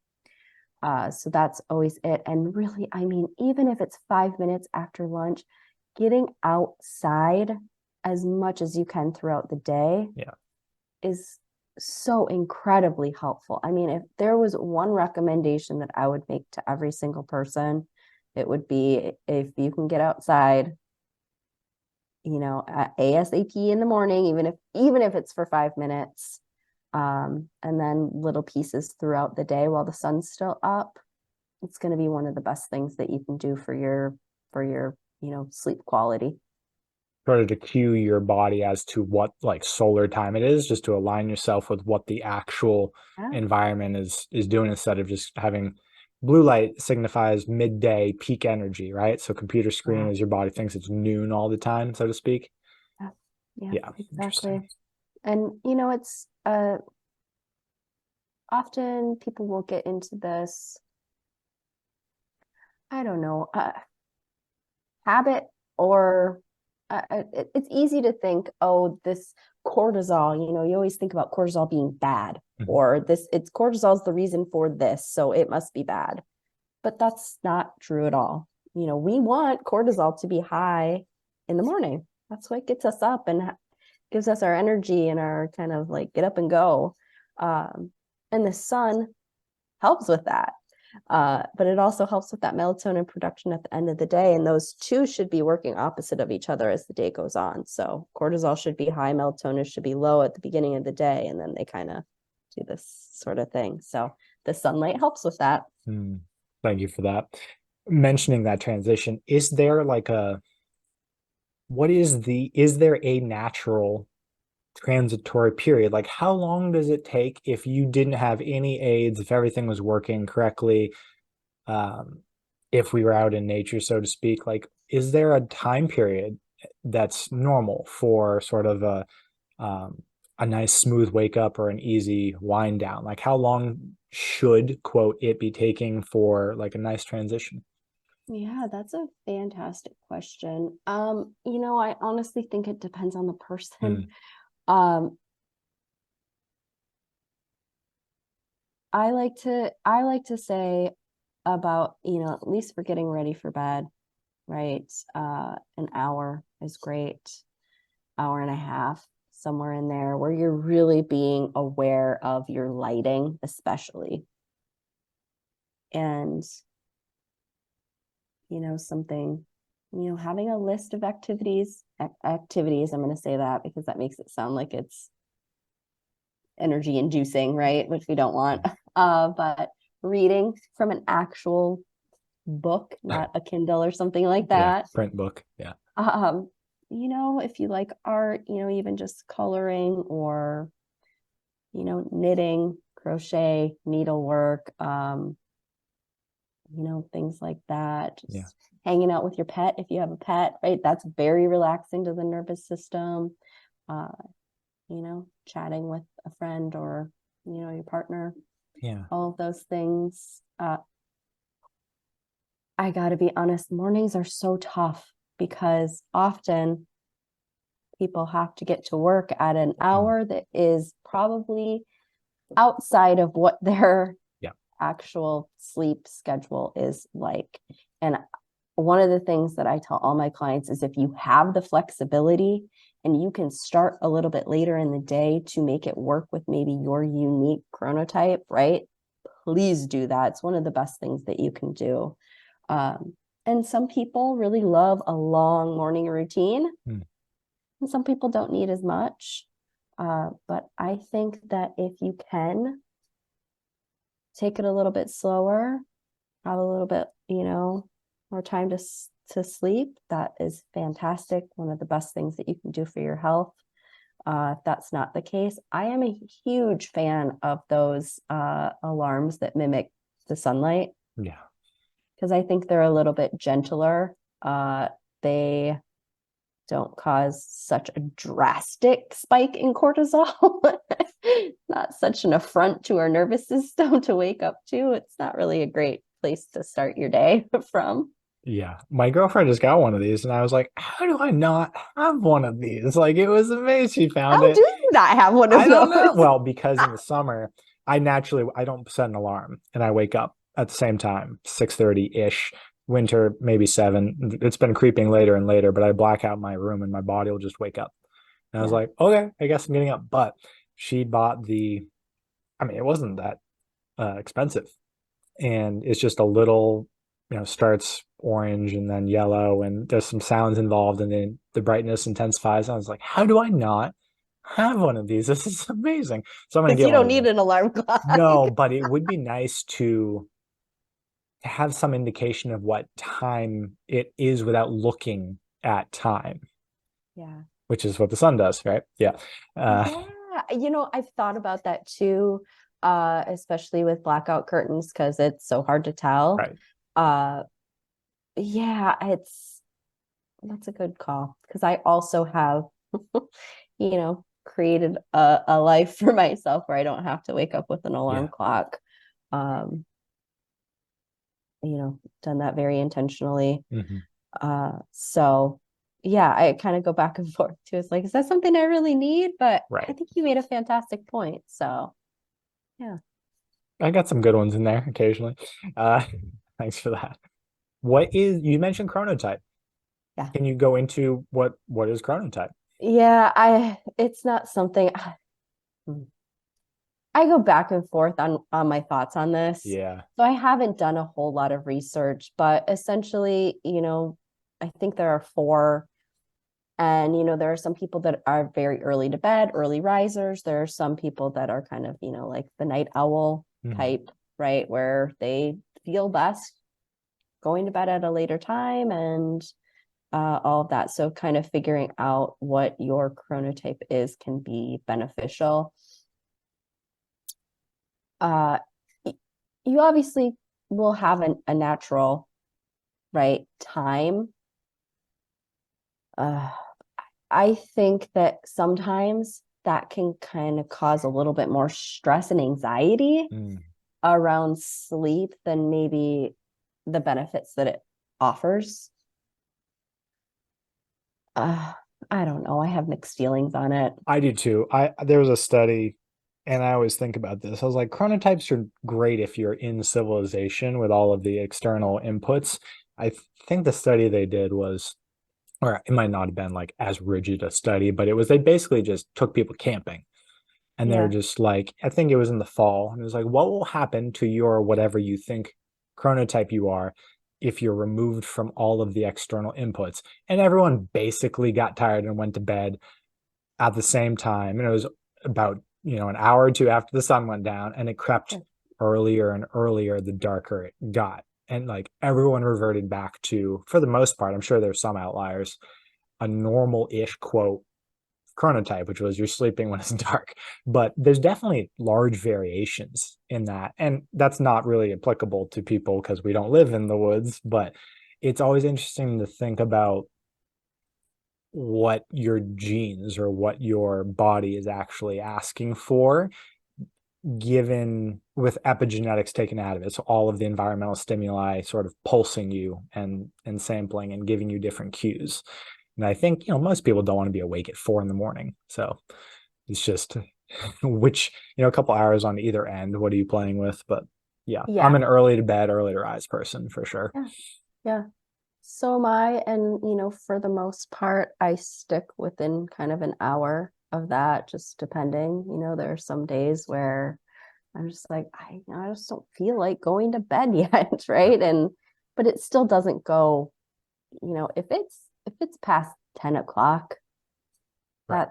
So that's always it. And really, I mean, even if it's 5 minutes after lunch, getting outside as much as you can throughout the day yeah. is so incredibly helpful. I mean, if there was one recommendation that I would make to every single person, it would be if you can get outside, ASAP in the morning, even if it's for 5 minutes, and then little pieces throughout the day while the sun's still up, it's going to be one of the best things that you can do for your sleep quality. Sort of to cue your body as to what like solar time it is, just to align yourself with what the actual Yeah, environment is doing instead of just having blue light signifies midday peak energy, right? So computer screen yeah, is your body thinks it's noon all the time, so to speak. yeah. Yeah, Yeah, exactly. interesting. And it's often people will get into this, I don't know, habit, or it's easy to think, oh, this cortisol, you always think about cortisol being bad, Mhm. or it's cortisol is the reason for this, so it must be bad. But that's not true at all. We want cortisol to be high in the morning. That's what gets us up and gives us our energy and our kind of like get up and go. And the sun helps with that. But it also helps with that melatonin production at the end of the day. And those two should be working opposite of each other as the day goes on. So cortisol should be high, melatonin should be low at the beginning of the day. And then they kind of do this sort of thing. So the sunlight helps with that. Thank you for that. Mentioning that transition, is there like is there a natural transitory period? Like, how long does it take if you didn't have any aids, if everything was working correctly, um, if we were out in nature, so to speak? Like, is there a time period that's normal for sort of um, a nice smooth wake up or an easy wind down? Like, how long should, quote, it be taking for like a nice transition? Yeah, that's a fantastic question. I honestly think it depends on the person. Mm, Um, I like to say about, at least for getting ready for bed, right? An hour is great, hour and a half, somewhere in there where you're really being aware of your lighting, especially. And, something, having a list of activities, I'm going to say that because that makes it sound like it's energy inducing, right? Which we don't want. But reading from an actual book, not a Kindle or something like yeah, that. print book. Yeah. Um, if you like art, even just coloring or, knitting, crochet, needlework, things like that. Yeah. Just hanging out with your pet if you have a pet, right? That's very relaxing to the nervous system. Uh, chatting with a friend or, your partner, Yeah. all of those things. I got to be honest, mornings are so tough because often people have to get to work at an Mm, hour that is probably outside of what their yeah. actual sleep schedule is like. And one of the things that I tell all my clients is if you have the flexibility and you can start a little bit later in the day to make it work with maybe your unique chronotype, right? Please do that. It's one of the best things that you can do. And some people really love a long morning routine, Mm, and some people don't need as much. But I think that if you can take it a little bit slower, have a little bit, more time to sleep, that is fantastic. One of the best things that you can do for your health. If that's not the case, I am a huge fan of those alarms that mimic the sunlight yeah. because I think they're a little bit gentler. They don't cause such a drastic spike in cortisol. Not such an affront to our nervous system to wake up to. It's not really a great place to start your day from. Yeah. My girlfriend just got one of these, and I was like, how do I not have one of these? Like, it was amazing. She found How do it. you not have one of I don't those? know. Well, because in the summer, I don't set an alarm and I wake up at the same time, 6:30-ish. Winter, maybe 7. It's been creeping later and later, but I black out my room and my body will just wake up. And I was Yeah. like, okay, I guess I'm getting up. But she bought I mean, it wasn't that expensive. And it's just a little, starts orange and then yellow, and there's some sounds involved, and then the brightness intensifies. I was like, how do I not have one of these? This is amazing. So I'm gonna Because get you one don't of need those. an alarm clock. No, but it would be nice to have some indication of what time it is without looking at time, Yeah. which is what the sun does, right? Yeah. Yeah. I've thought about that too, especially with blackout curtains because it's so hard to tell. Right. Uh, yeah, that's a good call because I also have created a life for myself where I don't have to wake up with an alarm clock. Um, done that very intentionally. So yeah, I kind of go back and forth too. It's like, is that something I really need? But I Right. think you made a fantastic point. So yeah. I got some good ones in there occasionally. Uh, thanks for that. You mentioned chronotype. Yeah. Can you go into what is chronotype? Yeah, it's not something I go back and forth on my thoughts on this. Yeah. So I haven't done a whole lot of research, but essentially, I think there are four. And, there are some people that are very early to bed, early risers. There are some people that are kind of, like the night owl type, right? Where they feel best going to bed at a later time and all of that. So kind of figuring out what your chronotype is can be beneficial. Uh, you obviously will have a natural, right, time. I think that sometimes that can kind of cause a little bit more stress and anxiety around sleep than maybe the benefits that it offers. I don't know. I have mixed feelings on it. I do too. There was a study, and I always think about this. I was like, chronotypes are great if you're in civilization with all of the external inputs. I think the study they did was, or it might not have been like as rigid a study, but it was they basically just took people camping. And they're Yeah. just like, I think it was in the fall. And it was like, what will happen to your whatever you think chronotype you are if you're removed from all of the external inputs? And everyone basically got tired and went to bed at the same time. And it was about, an hour or two after the sun went down, and it crept earlier and earlier the darker it got. And like everyone reverted back to, for the most part, I'm sure there's some outliers, a normal-ish quote chronotype, which was you're sleeping when it's dark. But there's definitely large variations in that. And that's not really applicable to people because we don't live in the woods, but it's always interesting to think about what your genes or what your body is actually asking for, given with epigenetics taken out of it. So all of the environmental stimuli sort of pulsing you and sampling and giving you different cues. And I think, most people don't want to be awake at 4 a.m. So it's just which, a couple hours on either end. What are you playing with? But yeah, I'm Yeah. an early to bed, early to rise person for sure. Yeah. Yeah. So am I. And, for the most part, I stick within kind of an hour of that, just depending. There are some days where I'm just like, I just don't feel like going to bed yet, right? But it still doesn't go, if it's past 10 o'clock, Right.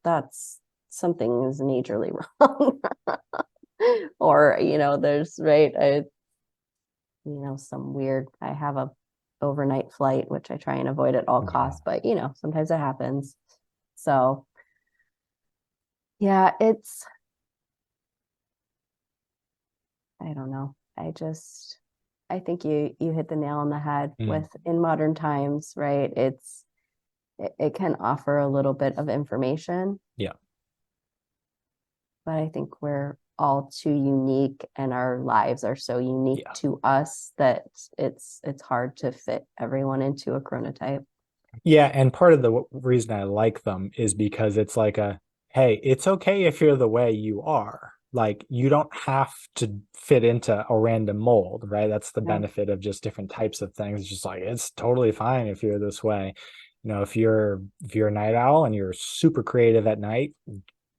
that's something is majorly wrong. Or, there's right, some weird, I have a overnight flight, which I try and avoid at all costs, but sometimes it happens. So yeah, I don't know. I think you hit the nail on the head with in modern times, right? It can offer a little bit of information, Yeah. but I think we're all too unique and our lives are so unique to us that it's hard to fit everyone into a chronotype. Yeah, and part of the reason I like them is because it's like hey, it's okay if you're the way you are. Like you don't have to fit into a random mold, right? That's the Yeah. benefit of just different types of things. Just like it's totally fine if you're this way. If you're a night owl and you're super creative at night,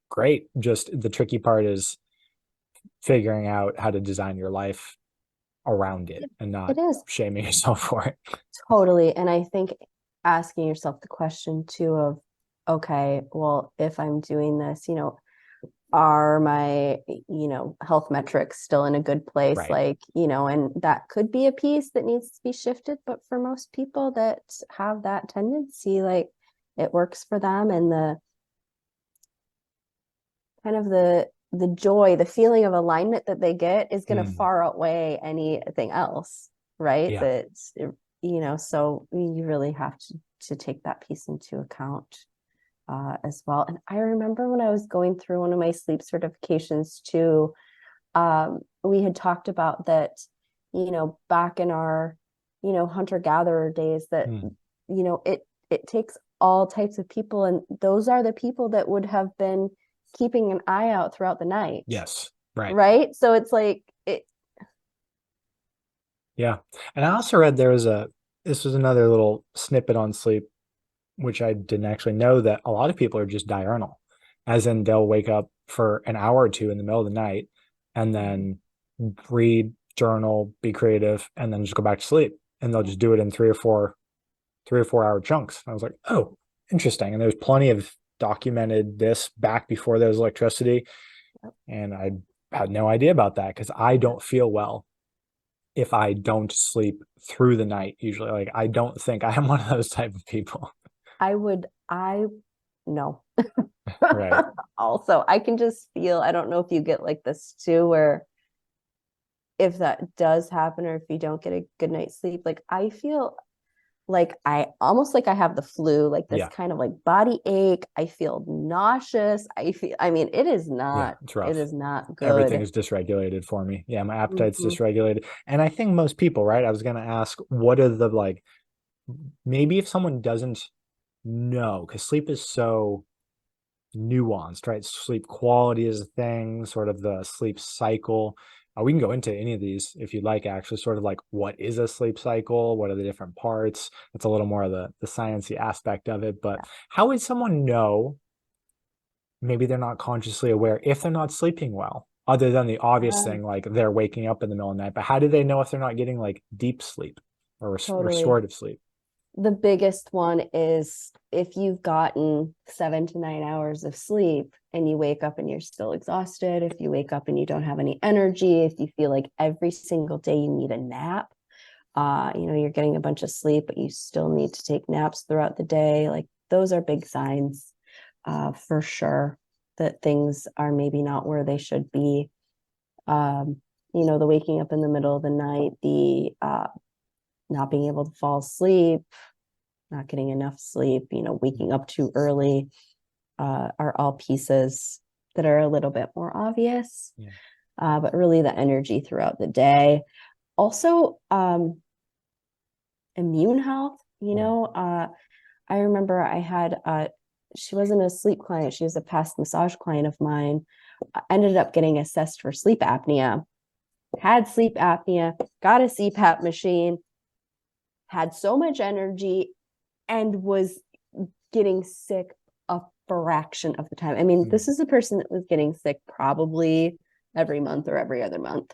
great. Just the tricky part is figuring out how to design your life around it and not It is shaming yourself for it. totally. And I think asking yourself the question too of, okay, well, if I'm doing this, are my, health metrics still in a good place? Right. Like, and that could be a piece that needs to be shifted. But for most people that have that tendency, like it works for them and the kind of the joy, the feeling of alignment that they get is going to far outweigh anything else, right? Yeah. So you really have to take that piece into account. as well. And I remember when I was going through one of my sleep certifications too, we had talked about that, back in our, hunter-gatherer days that, Mm. it takes all types of people, and those are the people that would have been keeping an eye out throughout the night. Yes. Right. Right. So it's like Yeah. And I also read this was another little snippet on sleep, which I didn't actually know, that a lot of people are just diurnal, as in they'll wake up for an hour or two in the middle of the night and then read, journal, be creative, and then just go back to sleep. And they'll just do it in 3 or 4 hour chunks. I was like, oh, interesting. And there's plenty of documented this back before there was electricity. And I had no idea about that because I don't feel well if I don't sleep through the night usually. Like, I don't think I am one of those type of people. I no. Right. Also, I can just feel, I don't know if you get like this too, where if that does happen or if you don't get a good night's sleep, like I feel like I almost like I have the flu, like this Yeah. kind of like body ache. I feel nauseous. I mean, Yeah. It's it rough. is not Everything good. is dysregulated for me. Yeah. My appetite's Mhm. dysregulated. And I think most people, right? I was going to ask, what are the like, maybe if someone doesn't know, because sleep is so nuanced, right? Sleep quality is a thing, sort of the sleep cycle. We can go into any of these if you'd like, actually, sort of like what is a sleep cycle? What are the different parts? That's a little more of the sciencey aspect of it. But how would someone know, maybe they're not consciously aware, if they're not sleeping well, other than the obvious Um, thing, like they're waking up in the middle of the night? But how do they know if they're not getting like deep sleep or totally. restorative sleep? The biggest one is if you've gotten 7 to 9 hours of sleep and you wake up and you're still exhausted, if you wake up and you don't have any energy, if you feel like every single day you need a nap, you're getting a bunch of sleep, but you still need to take naps throughout the day. Like those are big signs, for sure, that things are maybe not where they should be. The waking up in the middle of the night, the not being able to fall asleep, not getting enough sleep, waking up too early, are all pieces that are a little bit more obvious. Yeah. But really the energy throughout the day. Also, immune health, Mm. I remember I had, she wasn't a sleep client, she was a past massage client of mine. I ended up getting assessed for sleep apnea, had sleep apnea, got a CPAP machine, had so much energy, and was getting sick a fraction of the time. I mean, Mm. this is a person that was getting sick probably every month or every other month.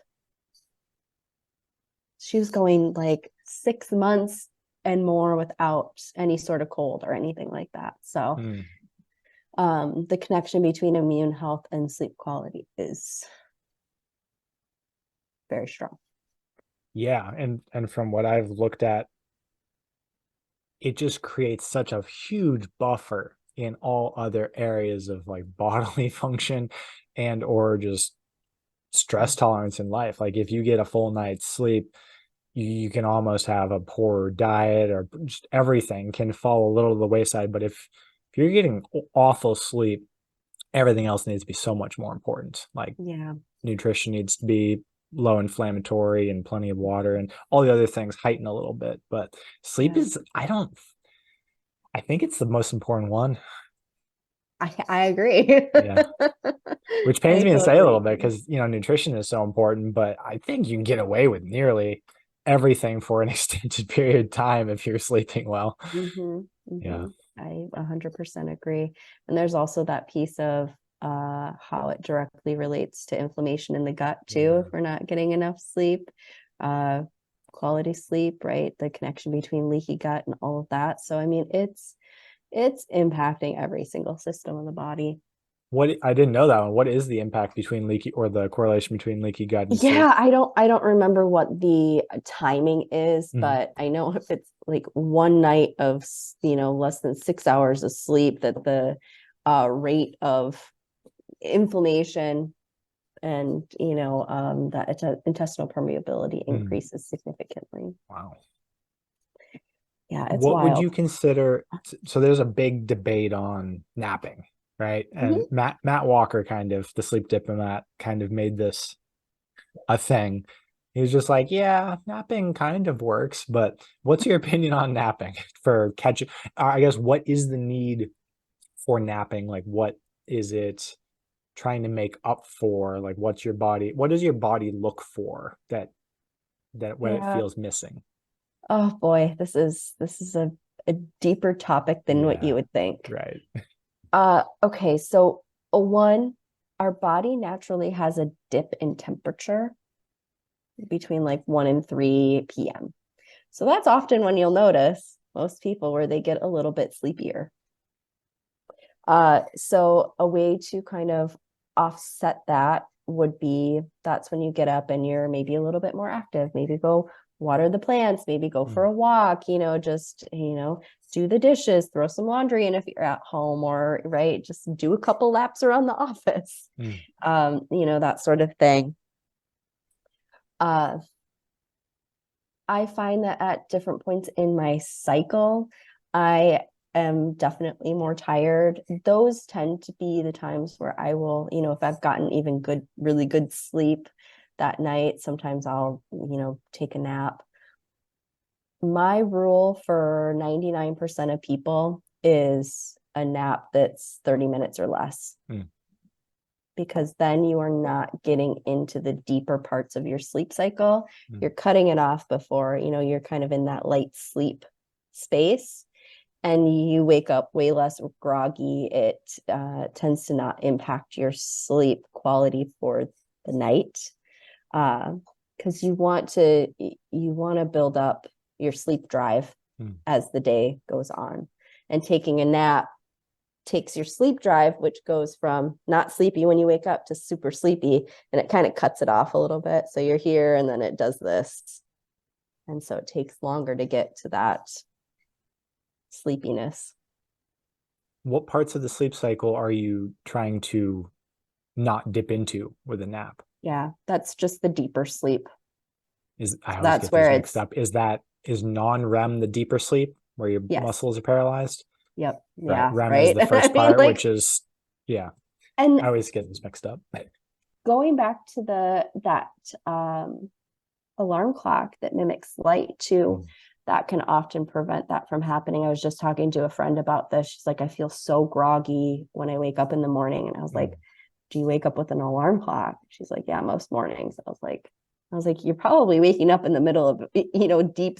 She was going like 6 months and more without any sort of cold or anything like that. So, Mm. the connection between immune health and sleep quality is very strong. Yeah, and from what I've looked at, it just creates such a huge buffer in all other areas of like bodily function and or just stress tolerance in life. Like if you get a full night's sleep, you can almost have a poor diet, or just everything can fall a little to the wayside. But if you're getting awful sleep, everything else needs to be so much more important. Like Yeah. nutrition needs to be low inflammatory and plenty of water, and all the other things heighten a little bit. But sleep Yeah. is, I think it's the most important one. I agree. Yeah. Which pains I me to say a totally little bit agree. because, nutrition is so important, but I think you can get away with nearly everything for an extended period of time if you're sleeping well. Mm-hmm, Yeah. mm-hmm. I 100% agree. And there's also that piece of how it directly relates to inflammation in the gut too, Yeah. if we're not getting enough sleep, uh, quality sleep, right? The connection between leaky gut and all of that. So I mean, it's impacting every single system of the body. What, I didn't know that one. What is the impact between leaky, or the correlation between leaky gut and sleep? Yeah, I don't remember what the timing is, Mhm. but I know if it's like one night of, less than 6 hours of sleep, that the rate of inflammation and, that intestinal permeability Mm. increases significantly. Wow. Yeah, it's What would wild. you consider? So there's a big debate on napping, right? And Mhm. Matt Walker, kind of the sleep diplomat, kind of made this a thing. He was just like, yeah, napping kind of works, but what's your opinion on napping for catching? I guess what is the need for napping? Like, what is it trying to make up for? Like, what does your body look for that when it Yeah. feels missing? Oh boy, this is a deeper topic than what you Yeah, would think. right. Okay, so one, our body naturally has a dip in temperature between like 1 and 3 p.m. So that's often when you'll notice most people where they get a little bit sleepier. So a way to kind of offset that would be that's when you get up and you're maybe a little bit more active. Maybe go water the plants, maybe go for Mm, a walk, just, do the dishes, throw some laundry in if you're at home, or right, just do a couple laps around the office. mm, That sort of thing. Uh, I find that at different points in my cycle, I am definitely more tired. Those tend to be the times where I will, if I've gotten even good, really good sleep that night, sometimes I'll, take a nap. My rule for 99% of people is a nap that's 30 minutes or less, mm, because then you are not getting into the deeper parts of your sleep cycle. mm. You're cutting it off before, you're kind of in that light sleep space, and you wake up way less groggy. It tends to not impact your sleep quality for the night, because you want to build up your sleep drive Mm. as the day goes on. And taking a nap takes your sleep drive, which goes from not sleepy when you wake up to super sleepy, and it kind of cuts it off a little bit. So you're here and then it does this. And so it takes longer to get to that sleepiness. What parts of the sleep cycle are you trying to not dip into with a nap? Yeah, that's just the deeper sleep. Is I So always that's get these where mixed it's, up. Is non-REM the deeper sleep where your yes. muscles are paralyzed? Yep. Right. Yeah. REM is Right. the I first mean, part, like, which is yeah. and I always get this mixed up. going back to that um, alarm clock that mimics light too, Mm, that can often prevent that from happening. I was just talking to a friend about this. She's like, I feel so groggy when I wake up in the morning. And I was like, mm. do you wake up with an alarm clock? She's like, yeah, most mornings. I was like, you're probably waking up in the middle of, a deep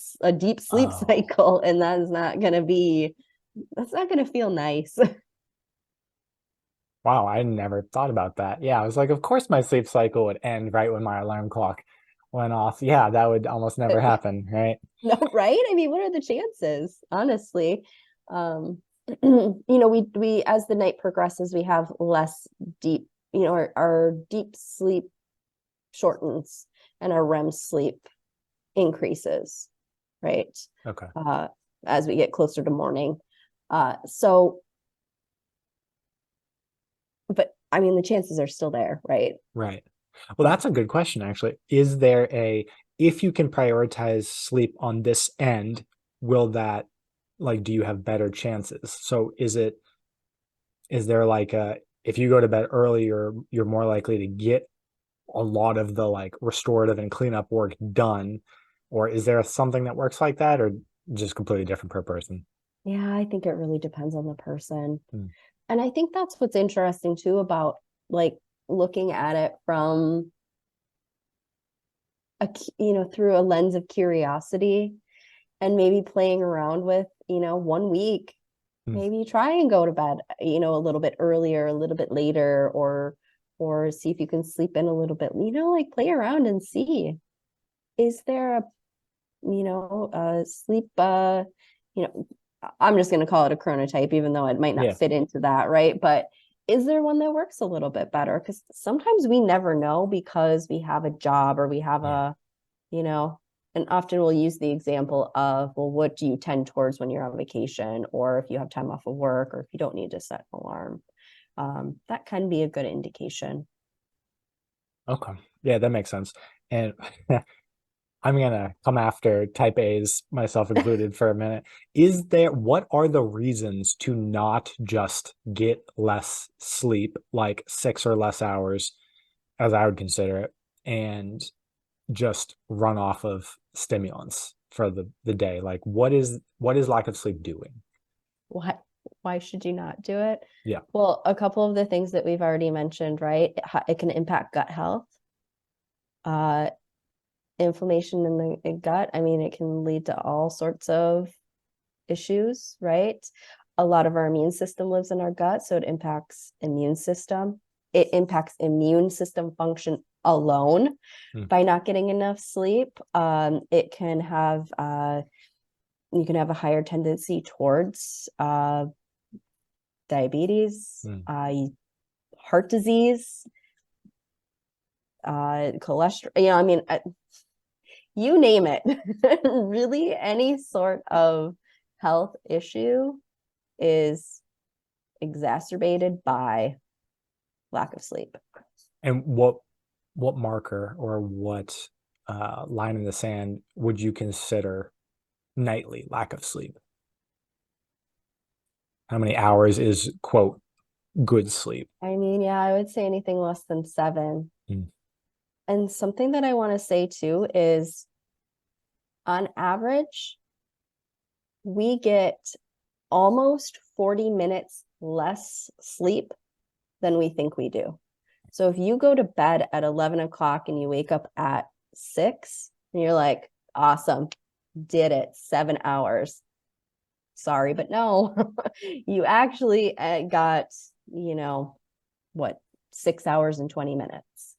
sleep Oh, cycle. And that's not going to feel nice. wow. I never thought about that. Yeah, I was like, of course my sleep cycle would end right when my alarm clock went off. Yeah, that would almost never happen, right? No, right? I mean, what are the chances, honestly? Um, we as the night progresses, we have less deep, our deep sleep shortens and our REM sleep increases, right? Okay. Uh, as we get closer to morning. So, but I mean, the chances are still there, right? Right. Well, that's a good question, actually. If you can prioritize sleep on this end, will that, like, do you have better chances? So is there like if you go to bed early, you're more likely to get a lot of the like restorative and cleanup work done, or is there something that works like that, or just completely different per person? Yeah, I think it really depends on the person. Hmm. And I think that's what's interesting too about like looking at it from through a lens of curiosity, and maybe playing around with, 1 week, Hmm. maybe try and go to bed, a little bit earlier, a little bit later, or see if you can sleep in a little bit, like play around and see, is there a sleep, you know, I'm just going to call it a chronotype, even though it might not Yeah. fit into that, right? But is there one that works a little bit better? Because sometimes we never know because we have a job or we have Yeah. you know, and often we'll use the example of, well, what do you tend towards when you're on vacation, or if you have time off of work, or if you don't need to set an alarm? That can be a good indication. Okay. Yeah, that makes sense. And I'm gonna come after type A's, myself included, for a minute. What are the reasons to not just get less sleep, like 6 or less hours, as I would consider it, and just run off of stimulants for the day? Like what is lack of sleep doing? Why why should you not do it? Yeah. Well, a couple of the things that we've already mentioned, right? It can impact gut health, uh, inflammation in the gut. I mean, it can lead to all sorts of issues, right? A lot of our immune system lives in our gut, so it impacts immune system. It impacts immune system function alone Mm, by not getting enough sleep. It can have you can have a higher tendency towards diabetes, mm. heart disease, cholesterol. I mean, you name it. Really, any sort of health issue is exacerbated by lack of sleep. And what marker or what line in the sand would you consider nightly lack of sleep? How many hours is quote good sleep? I mean, yeah, I would say anything less than 7. Mm, And something that I want to say too is on average, we get almost 40 minutes less sleep than we think we do. So if you go to bed at 11 o'clock and you wake up at 6, and you're like, awesome, did it, 7 hours. Sorry, but no, you actually got, you know, what, 6 hours and 20 minutes.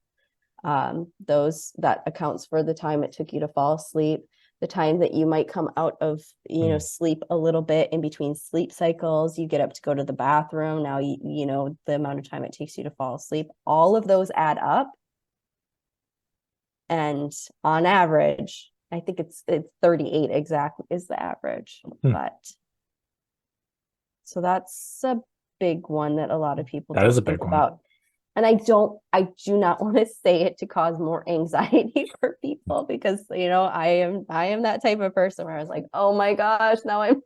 Those that accounts for the time it took you to fall asleep, the time that you might come out of mm. sleep a little bit in between sleep cycles, you get up to go to the bathroom, now you know the amount of time it takes you to fall asleep, all of those add up, and on average I think it's 38 exactly is the average. Hmm. But so that's a big one that a lot of people That is a don't big think one. about. And I do not want to say it to cause more anxiety for people, because I am that type of person where I was like, oh my gosh, now I'm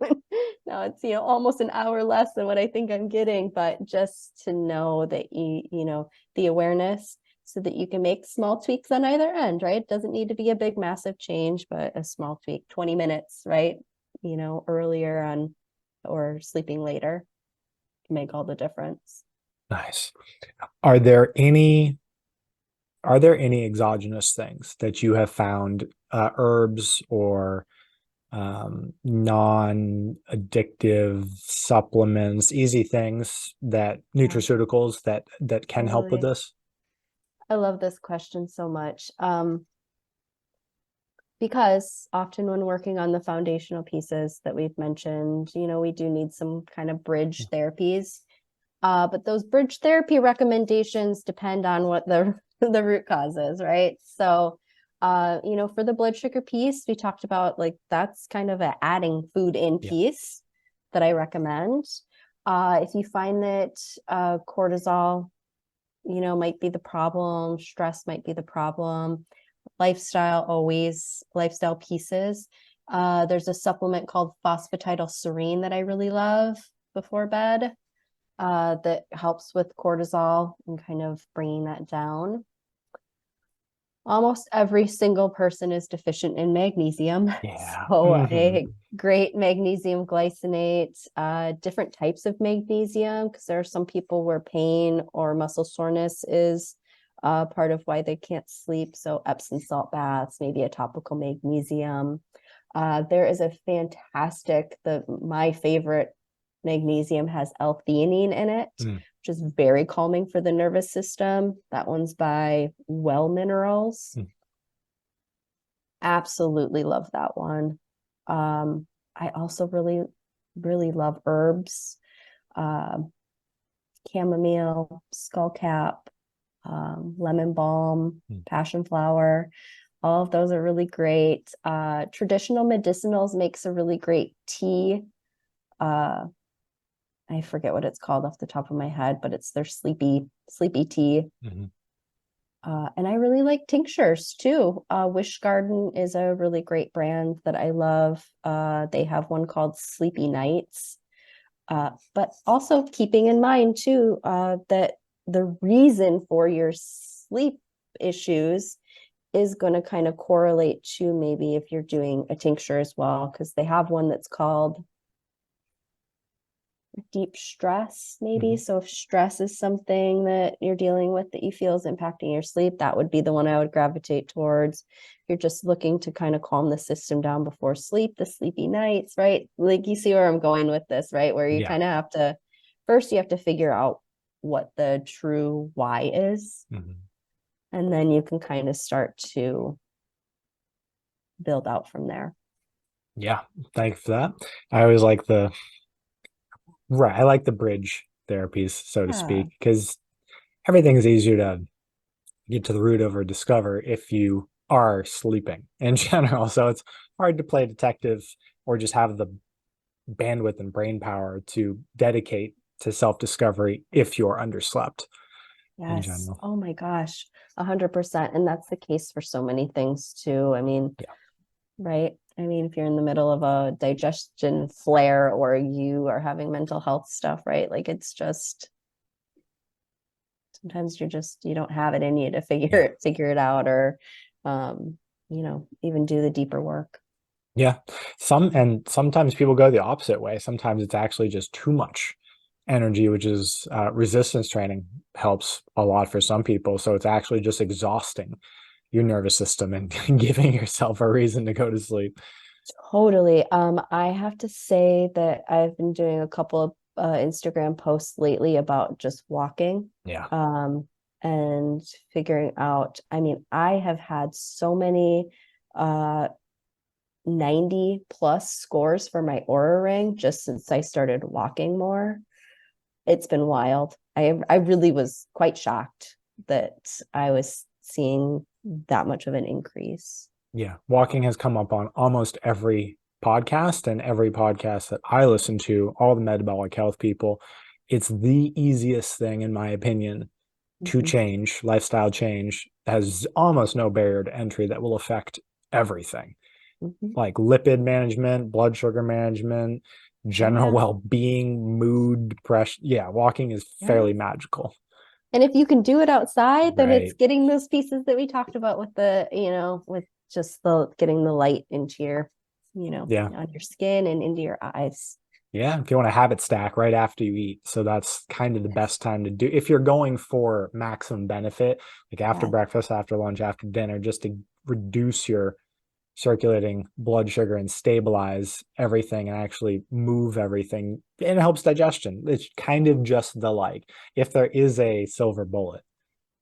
now it's almost an hour less than what I think I'm getting. But just to know that the awareness, so that you can make small tweaks on either end, right? It doesn't need to be a big massive change, but a small tweak, 20 minutes, right? Earlier on or sleeping later can make all the difference. Nice. Are there any are there any exogenous things that you have found, herbs or non-addictive supplements, easy things that Yeah, nutraceuticals that can help with totally. this? I love this question so much. Because often when working on the foundational pieces that we've mentioned, we do need some kind of bridge therapies. But those bridge therapy recommendations depend on what the the root cause is, right? So, for the blood sugar piece, we talked about, like, that's kind of a adding food in Yeah. piece that I recommend. If you find that cortisol, might be the problem, stress might be the problem, lifestyle pieces. There's a supplement called phosphatidylserine that I really love before bed, that helps with cortisol and kind of bringing that down. Almost every single person is deficient in magnesium. Yeah. So Hmm. a great magnesium glycinate, different types of magnesium, because there are some people where pain or muscle soreness is part of why they can't sleep. So Epsom salt baths, maybe a topical magnesium. There is a fantastic, my favorite magnesium has L-theanine in it, Mm. which is very calming for the nervous system. That one's by Well Minerals. Mm. Absolutely love that one. I also really, really love herbs. Um, Chamomile, skullcap, lemon balm, Mm. passion flower. All of those are really great. Traditional medicinals makes a really great tea. Uh, I forget what it's called off the top of my head, but it's their sleepy tea. Mhm. And I really like tinctures too. Wish Garden is a really great brand that I love. They have one called Sleepy Nights. But also keeping in mind too, that the reason for your sleep issues is going to kind of correlate to maybe if you're doing a tincture as well, because they have one that's called deep stress, maybe. So if stress is something that you're dealing with that you feel is impacting your sleep, that would be the one I would gravitate towards. If you're just looking to kind of calm the system down before sleep, the sleepy nights, right? Like you see where I'm going with this, right? Where you Yeah. kind of have to, first you have to figure out what the true why is. And then you can kind of start to build out from there. Yeah. Thanks for that. I always like I like the bridge therapies, so to Yeah. speak, because everything's easier to get to the root of or discover if you are sleeping in general. So it's hard to play detective or just have the bandwidth and brain power to dedicate to self-discovery if you're underslept in Yes. general. Oh my gosh. 100%. And that's the case for so many things too. I mean, Yeah. right? I mean, if you're in the middle of a digestion flare or you are having mental health stuff, right? Like it's just sometimes you don't have it in you to Yeah. figure it out or even do the deeper work. Yeah. Sometimes people go the opposite way. Sometimes it's actually just too much energy, which is resistance training helps a lot for some people. So it's actually just exhausting your nervous system and giving yourself a reason to go to sleep. Totally. I have to say that I've been doing a couple of Instagram posts lately about just walking. Yeah. And figuring out, I mean, I have had so many 90 plus scores for my Aura ring just since I started walking more. It's been wild. I really was quite shocked that I was seeing that much of an increase. Yeah. Walking has come up on almost every podcast, and every podcast that I listen to, all the metabolic health people. It's the easiest thing, in my opinion, to Mhm. change. Lifestyle change has almost no barrier to entry that will affect everything, Mhm. like lipid management, blood sugar management, Oh general yeah. well-being, mood, depression. Yeah, walking is Yeah. fairly magical. And if you can do it outside, then it's Right. getting those pieces that we talked about with with just the getting the light into Yeah. on your skin and into your eyes. Yeah, if you want to habit stack right after you eat. So that's kind of the Yes. best time to do if you're going for maximum benefit, like after Yeah. breakfast, after lunch, after dinner, just to reduce your circulating blood sugar and stabilize everything and actually move everything. And it helps digestion. It's kind of just the like, if there is a silver bullet,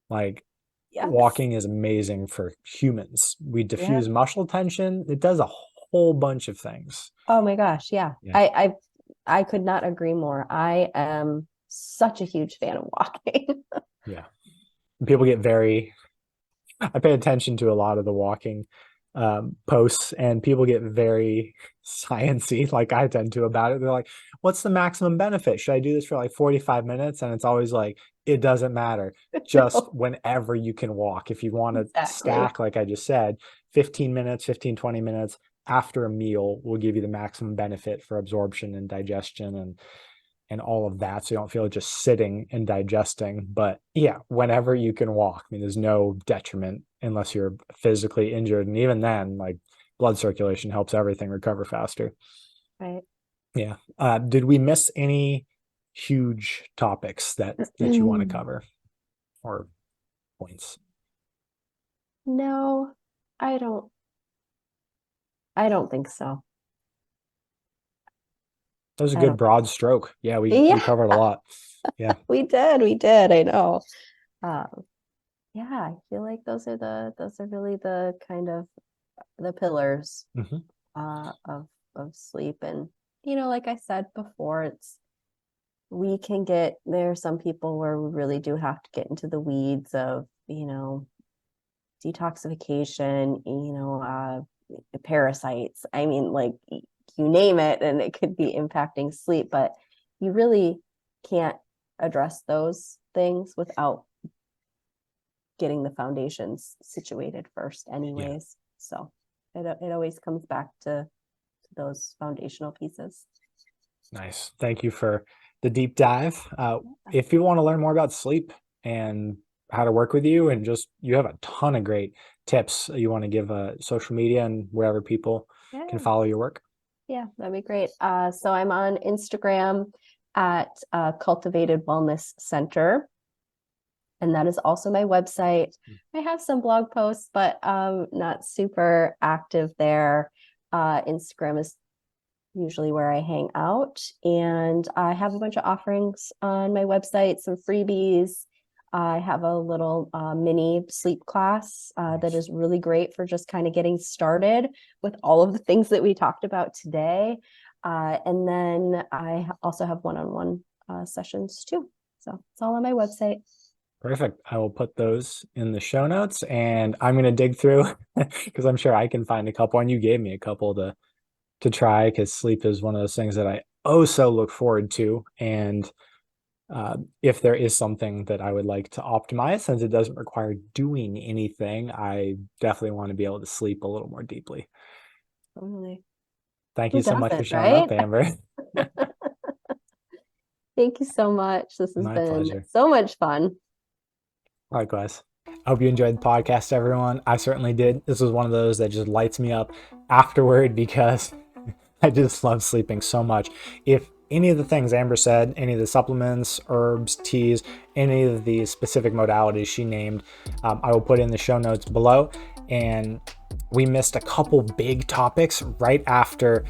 like Yes. walking is amazing for humans. We Yeah. diffuse muscle tension. It does a whole bunch of things. Oh my gosh. Yeah. Yeah. I could not agree more. I am such a huge fan of walking. Yeah. People get very I pay attention to a lot of the walking posts, and people get very sciency, like I tend to about it. They're like, "What's the maximum benefit? Should I do this for like 45 minutes?" And it's always like, "It doesn't matter. Just No, whenever you can walk. If you want to exactly. stack, like I just said, 15 minutes, 15, 20 minutes after a meal will give you the maximum benefit for absorption and digestion and all of that, so you don't feel it just sitting and digesting. But yeah, whenever you can walk, I mean, there's no detriment unless you're physically injured, and even then, like blood circulation helps everything recover faster. Right. Yeah. Did we miss any huge topics that you want to cover or points? No, I don't I don't think so. That was a I good don't. broad stroke. Yeah, we Yeah, covered a lot. Yeah. we did. We did. I know. Um, yeah, I feel like those are really the kind of the pillars Hmm. of sleep. And like I said before, we can get there are some people where we really do have to get into the weeds of detoxification, parasites. I mean, like you name it, and it could be impacting sleep, but you really can't address those things without getting the foundations situated first anyways. So it always comes back to those foundational pieces. Nice. Thank you for the deep dive. If you want to learn more about sleep and how to work with you, and just you have a ton of great tips, you want to give social media and wherever people can follow your work. Yeah, that'd be great. So I'm on Instagram at Cultivated Wellness Center. And that is also my website. I have some blog posts, but not super active there. Instagram is usually where I hang out. And I have a bunch of offerings on my website, some freebies. I have a little mini sleep class that is really great for just kind of getting started with all of the things that we talked about today. And then I also have one-on-one sessions too. So it's all on my website. Perfect. I will put those in the show notes, and I'm going to dig through because I'm sure I can find a couple, and you gave me a couple to try, because sleep is one of those things that I so look forward to. And if there is something that I would like to optimize, since it doesn't require doing anything, I definitely want to be able to sleep a little more deeply. Totally. Thank Who you so much for doesn't, showing up, right? Amber. Thank you so much. This has My been pleasure. so much fun. Likewise. I hope you enjoyed the podcast, everyone. I certainly did. This was one of those that just lights me up afterward, because I just love sleeping so much. If any of the things Amber said, any of the supplements, herbs, teas, any of the specific modalities she named, I will put in the show notes below. And we missed a couple big topics right after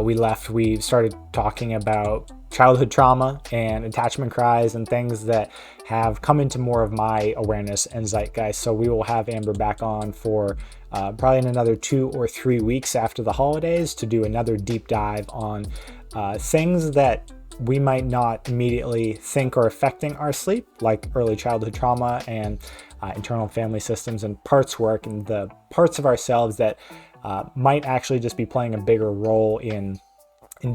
we left. We started talking about childhood trauma and attachment cries and things that have come into more of my awareness and zeitgeist. So we will have Amber back on for probably in another 2 or 3 weeks after the holidays to do another deep dive on things that we might not immediately think are affecting our sleep, like early childhood trauma and internal family systems and parts work, and the parts of ourselves that might actually just be playing a bigger role in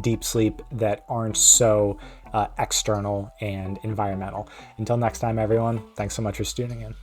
deep sleep that aren't so external and environmental. Until next time, everyone, thanks so much for tuning in.